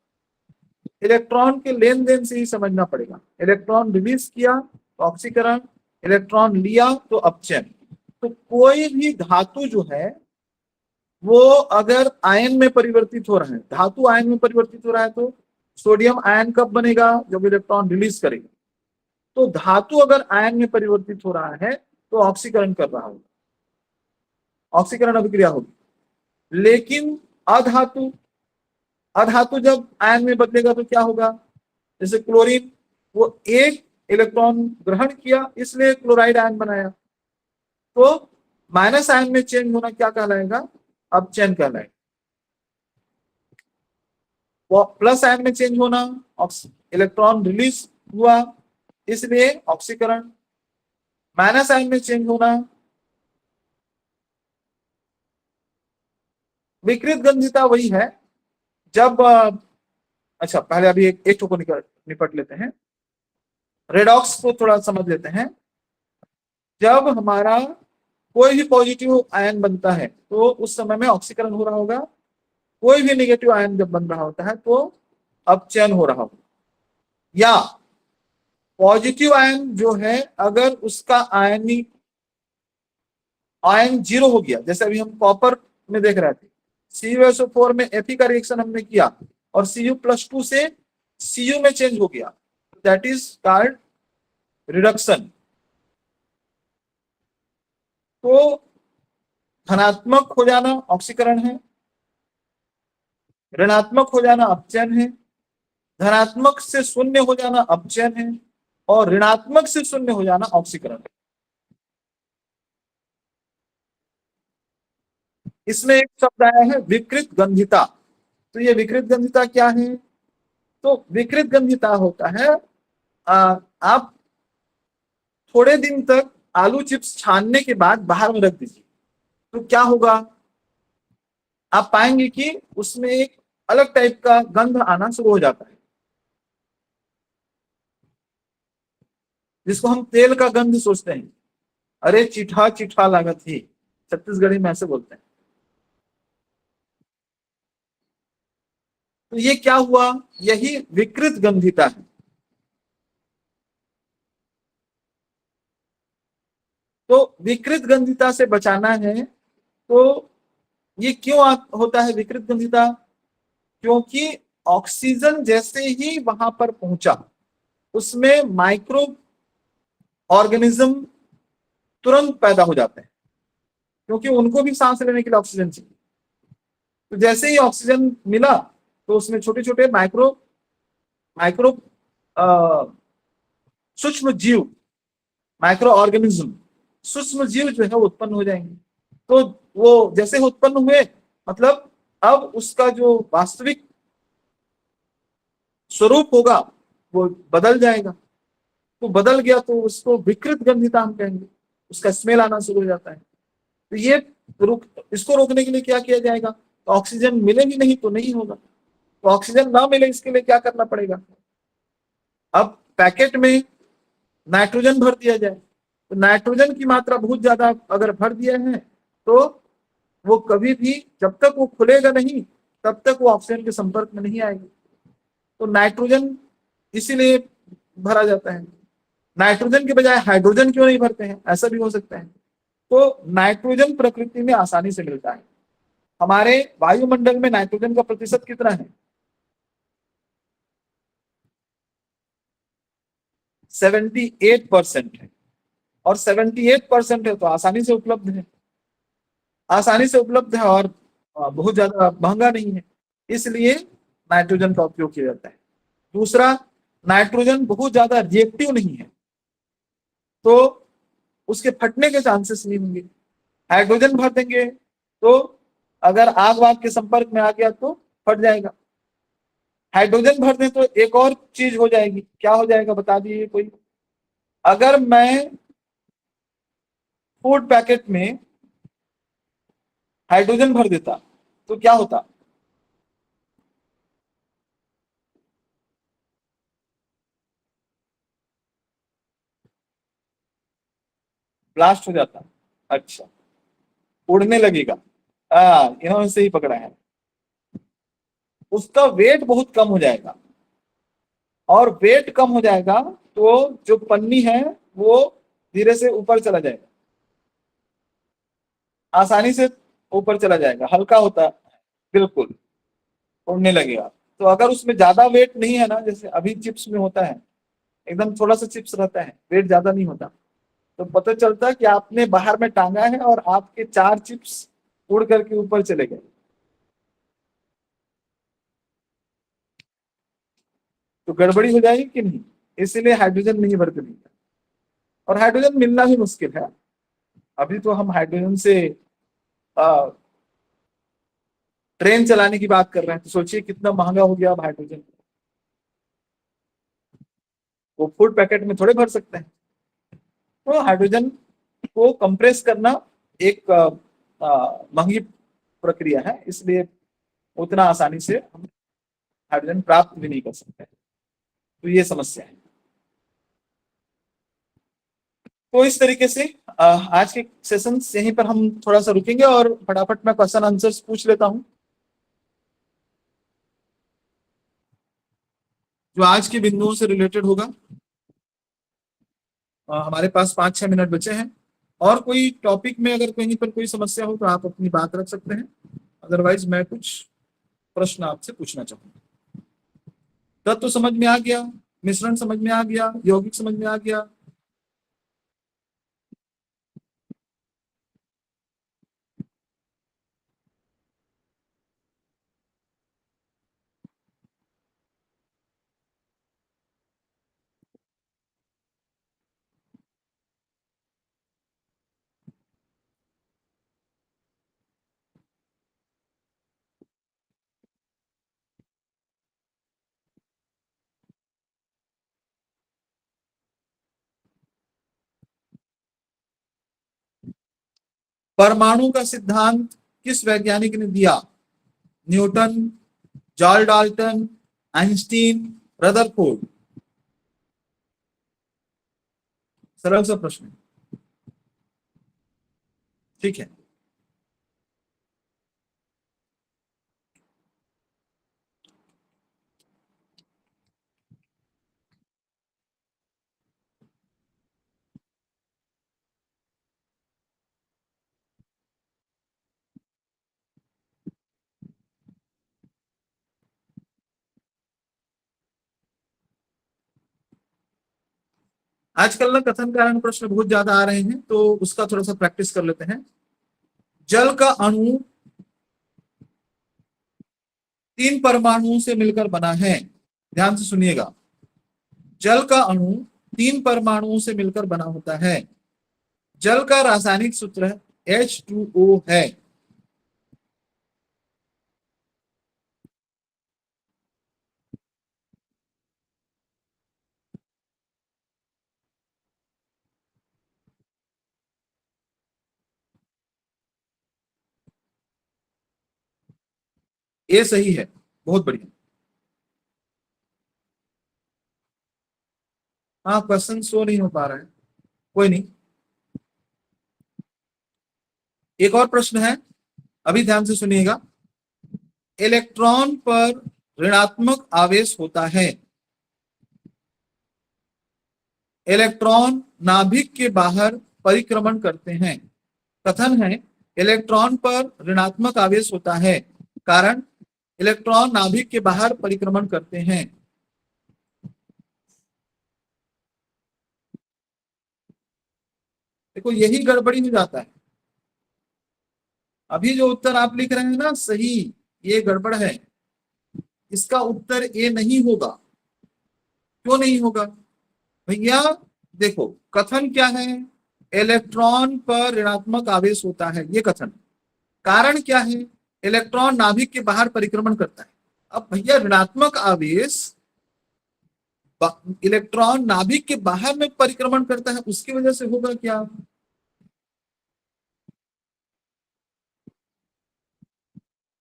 इलेक्ट्रॉन के लेन देन से ही समझना पड़ेगा। इलेक्ट्रॉन रिलीज किया तो ऑक्सीकरण, इलेक्ट्रॉन लिया तो अपचयन। तो कोई भी धातु जो है वो अगर आयन में परिवर्तित हो रहा है, धातु आयन में परिवर्तित हो रहा है, तो सोडियम आयन कब बनेगा? जब इलेक्ट्रॉन रिलीज करेगा। तो धातु अगर आयन में परिवर्तित हो रहा है तो ऑक्सीकरण कर रहा होगा, ऑक्सीकरण अभिक्रिया होगी। लेकिन अधातु, अधातु जब आयन में बदलेगा तो क्या होगा? जैसे क्लोरीन, वो एक इलेक्ट्रॉन ग्रहण किया इसलिए क्लोराइड आयन बनाया, तो माइनस आयन में चेंज होना क्या कहलाएगा? अपचयन कहलाएगा। प्लस आयन में चेंज होना, इलेक्ट्रॉन रिलीज हुआ इसलिए ऑक्सीकरण। माइनस आयन में चेंज होना, विकृत गंधिता वही है जब अच्छा, पहले अभी एक को निपट लेते हैं। रेडॉक्स को थोड़ा समझ लेते हैं। जब हमारा कोई भी पॉजिटिव आयन बनता है तो उस समय में ऑक्सीकरण हो रहा होगा, कोई भी नेगेटिव आयन जब बन रहा होता है तो अपचयन हो रहा होगा। या पॉजिटिव आयन जो है अगर उसका आयन 0 हो गया, जैसे अभी हम कॉपर में देख रहे थे, CuSO4 में Fe का रिएक्शन हमने किया और Cu+2 से Cu में चेंज हो गया, दैट इज कॉल्ड रिडक्शन। तो धनात्मक हो जाना ऑक्सीकरण है, ऋणात्मक हो जाना अपचयन है, धनात्मक से शून्य हो जाना अपचयन है और ऋणात्मक से शून्य हो जाना ऑक्सीकरण है। इसमें एक शब्द आया है विकृत गंधिता। तो ये विकृत गंधिता क्या है? तो विकृत गंधिता होता है आप थोड़े दिन तक आलू चिप्स छानने के बाद बाहर में रख दीजिए, तो क्या होगा, आप पाएंगे कि उसमें एक अलग टाइप का गंध आना शुरू हो जाता है, जिसको हम तेल का गंध सोचते हैं। अरे चिठा चिठा लागत ही, छत्तीसगढ़ी में ऐसे बोलते हैं। तो ये क्या हुआ, यही विकृत गंधिता है। तो विकृत गंधिता से बचाना है। तो ये क्यों होता है विकृत गंधिता? क्योंकि ऑक्सीजन जैसे ही वहां पर पहुंचा, उसमें माइक्रो ऑर्गेनिज्म तुरंत पैदा हो जाते हैं, क्योंकि उनको भी सांस लेने के लिए ऑक्सीजन चाहिए। तो जैसे ही ऑक्सीजन मिला, तो उसमें छोटे छोटे माइक्रो माइक्रो सूक्ष्म जीव, माइक्रो ऑर्गेनिज्म, सूक्ष्म जीव जो है उत्पन्न हो जाएंगे। तो वो जैसे उत्पन्न हुए, मतलब अब उसका जो वास्तविक स्वरूप होगा वो बदल जाएगा। तो बदल गया तो उसको विकृत गंधिता हम कहेंगे, उसका स्मेल आना शुरू हो जाता है। तो ये इसको रोकने के लिए क्या किया जाएगा? तो ऑक्सीजन मिलेगी नहीं तो नहीं होगा। तो ऑक्सीजन ना मिले इसके लिए क्या करना पड़ेगा? अब पैकेट में नाइट्रोजन भर दिया जाए। तो नाइट्रोजन की मात्रा बहुत ज्यादा अगर भर दिया है, तो वो कभी भी, जब तक वो खुलेगा नहीं तब तक वो ऑक्सीजन के संपर्क में नहीं आएगी। तो नाइट्रोजन इसीलिए भरा जाता है। नाइट्रोजन के बजाय हाइड्रोजन क्यों नहीं भरते हैं? ऐसा भी हो सकता है। तो नाइट्रोजन प्रकृति में आसानी से मिलता है। हमारे वायुमंडल में नाइट्रोजन का प्रतिशत कितना है? 78% है। और 78% है तो आसानी से उपलब्ध है, आसानी से उपलब्ध है और बहुत ज्यादा महंगा नहीं है, इसलिए नाइट्रोजन का उपयोग किया जाता है। दूसरा, नाइट्रोजन बहुत ज्यादा रिएक्टिव नहीं है, तो उसके फटने के चांसेस नहीं होंगे। हाइड्रोजन भर देंगे तो अगर आग वाग के संपर्क में आ गया तो फट जाएगा। हाइड्रोजन भर दें तो एक और चीज हो जाएगी। क्या हो जाएगा बता दीजिए कोई? अगर मैं फूड पैकेट में हाइड्रोजन भर देता तो क्या होता? ब्लास्ट हो जाता। अच्छा, उड़ने लगेगा। इन्होंने सही पकड़ा है। उसका वेट बहुत कम हो जाएगा, और वेट कम हो जाएगा तो जो पन्नी है वो धीरे से ऊपर चला जाएगा, आसानी से ऊपर चला जाएगा, हल्का होता है, बिल्कुल उड़ने लगेगा। तो अगर उसमें ज्यादा वेट नहीं है ना, जैसे अभी चिप्स में होता है, एकदम थोड़ा सा चिप्स रहता है, वेट ज्यादा नहीं होता, तो पता चलता है कि आपने बाहर में टांगा है और आपके 4 चिप्स उड़ करके ऊपर चले गए। तो गड़बड़ी हो जाएगी कि नहीं? इसीलिए हाइड्रोजन नहीं भरते नहीं। और हाइड्रोजन मिलना भी मुश्किल है। अभी तो हम हाइड्रोजन से ट्रेन चलाने की बात कर रहे हैं, तो सोचिए कितना महंगा हो गया अब हाइड्रोजन। वो फूड पैकेट में थोड़े भर सकते हैं। तो हाइड्रोजन को कंप्रेस करना एक महंगी प्रक्रिया है, इसलिए उतना आसानी से हम हाइड्रोजन प्राप्त भी नहीं कर सकते। तो ये समस्या है। तो इस तरीके से आज के सेशन यहीं पर हम थोड़ा सा रुकेंगे और फटाफट मैं क्वेश्चन आंसर्स पूछ लेता हूं, जो आज के बिंदुओं से रिलेटेड होगा। हमारे पास 5-6 मिनट बचे हैं, और कोई टॉपिक में अगर कहीं पर कोई समस्या हो तो आप अपनी बात रख सकते हैं, अदरवाइज मैं कुछ प्रश्न आपसे पूछना चाहूंगा। तत्व समझ में आ गया, मिश्रण समझ में आ गया, यौगिक समझ में आ गया? परमाणु का सिद्धांत किस वैज्ञानिक ने दिया? Newton, George Dalton, Einstein, Rutherford. सरल सा प्रश्न, ठीक है। आजकल ना कथन कारण प्रश्न बहुत ज्यादा आ रहे हैं, तो उसका थोड़ा सा प्रैक्टिस कर लेते हैं। जल का अणु 3 परमाणुओं से मिलकर बना है। ध्यान से सुनिएगा, जल का अणु 3 परमाणुओं से मिलकर बना होता है। जल का रासायनिक सूत्र H2O है। ये सही है, बहुत बढ़िया। हाँ, क्वेश्चन शो नहीं हो पा रहा है, कोई नहीं। एक और प्रश्न है, अभी ध्यान से सुनिएगा। इलेक्ट्रॉन पर ऋणात्मक आवेश होता है। इलेक्ट्रॉन नाभिक के बाहर परिक्रमण करते हैं। कथन है इलेक्ट्रॉन पर ऋणात्मक आवेश होता है, कारण इलेक्ट्रॉन नाभिक के बाहर परिक्रमण करते हैं। देखो, यही गड़बड़ी हो जाता है। अभी जो उत्तर आप लिख रहे हैं ना सही, ये गड़बड़ है। इसका उत्तर ए नहीं होगा। क्यों नहीं होगा भैया? देखो, कथन क्या है? इलेक्ट्रॉन पर ऋणात्मक आवेश होता है, ये कथन। कारण क्या है? इलेक्ट्रॉन नाभिक के बाहर परिक्रमण करता है। अब भैया, ऋणात्मक आवेश इलेक्ट्रॉन नाभिक के बाहर में परिक्रमण करता है, उसकी वजह से होगा क्या?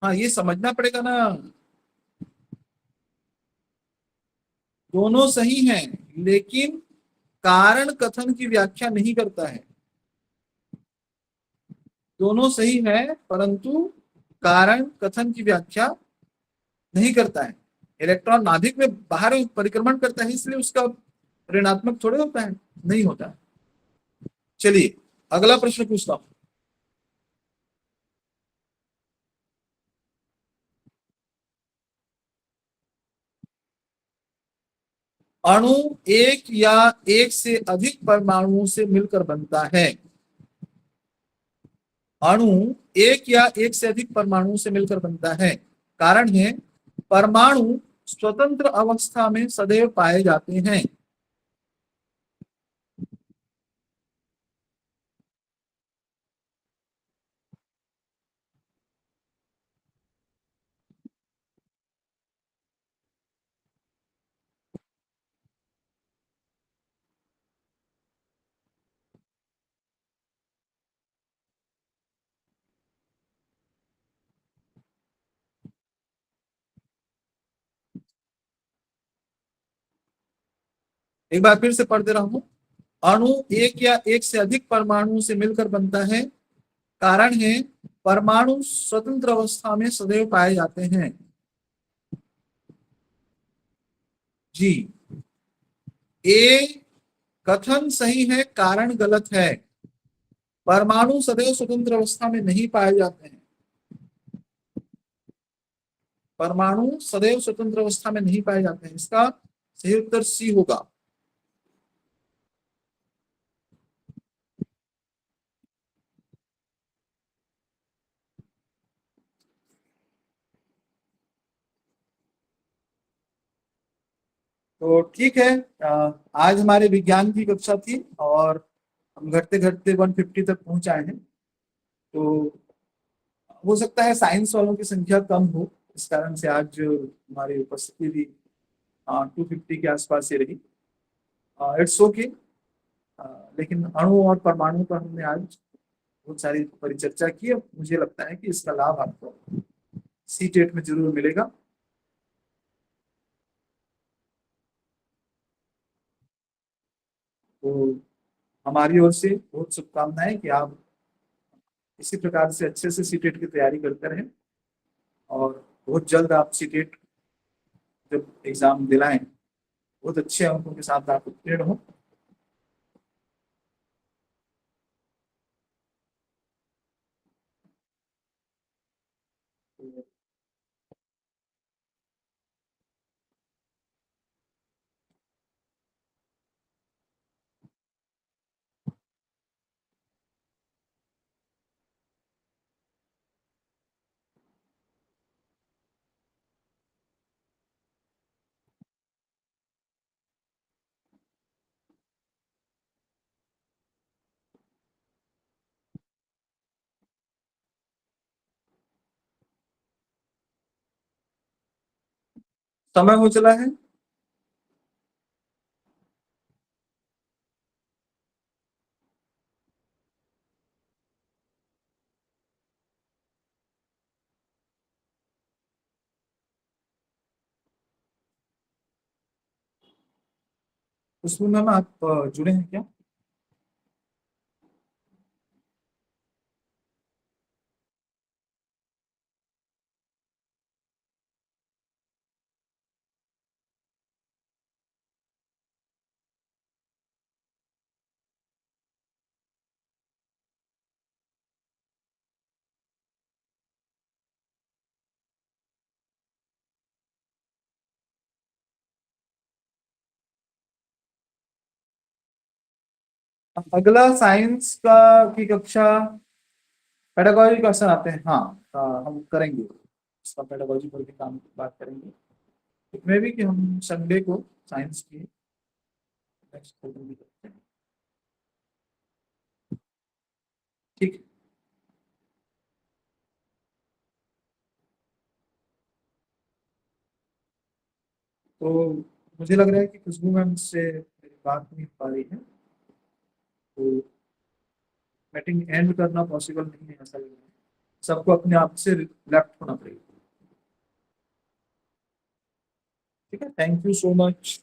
हाँ, ये समझना पड़ेगा ना। दोनों सही हैं, लेकिन कारण कथन की व्याख्या नहीं करता है। दोनों सही है, परंतु कारण कथन की व्याख्या नहीं करता है। इलेक्ट्रॉन नाभिक में बाहर परिक्रमण करता है, इसलिए उसका ऋणात्मक थोड़े होता है, नहीं होता है। चलिए अगला प्रश्न पूछता हूं। अणु एक या एक से अधिक परमाणुओं से मिलकर बनता है। अणु एक या एक से अधिक परमाणुओं से मिलकर बनता है। कारण है परमाणु स्वतंत्र अवस्था में सदैव पाए जाते हैं। एक बार फिर से पढ़ दे रहा हूं। अणु एक या एक से अधिक परमाणुओं से मिलकर बनता है। कारण है परमाणु स्वतंत्र अवस्था में सदैव पाए जाते हैं। जी, ए कथन सही है, कारण गलत है। परमाणु सदैव स्वतंत्र अवस्था में नहीं पाए जाते हैं। परमाणु सदैव स्वतंत्र अवस्था में नहीं पाए जाते हैं, इसका सही उत्तर सी होगा। तो ठीक है, आज हमारे विज्ञान की कक्षा थी और हम घटते घटते 150 तक पहुंच आए हैं। तो हो सकता है साइंस वालों की संख्या कम हो, इस कारण से आज हमारी उपस्थिति भी 250 के आसपास ही रही। इट्स ओके, लेकिन अणु और परमाणु पर हमने आज बहुत सारी परिचर्चा की है। मुझे लगता है कि इसका लाभ आपको सीटेट में जरूर मिलेगा। तो हमारी ओर से बहुत शुभकामनाएं कि आप इसी प्रकार से अच्छे से सीटेट की तैयारी करते रहें और बहुत जल्द आप सीटेट जब एग्जाम दिलाएं बहुत अच्छे अंकों के साथ आप उत्तीर्ण हो। समय हो चला है। उसमें मैम आप जुड़े हैं क्या? अगला साइंस का की कक्षा पेडागॉजी क्वेश्चन आते हैं। हाँ, हम करेंगे इसका पेडागॉजी पर भी काम बात करेंगे। इसमें भी कि हम संडे को साइंस की नेक्स्ट प्रोग्राम भी करते हैं। ठीक है। तो मुझे लग रहा है कि खुशबू मैम से मेरी बात नहीं हो पा रही है, तो मीटिंग एंड करना पॉसिबल नहीं है ऐसा लग रहा है। सबको अपने आप से लेफ्ट होना पड़ेगा। ठीक है, थैंक यू सो मच।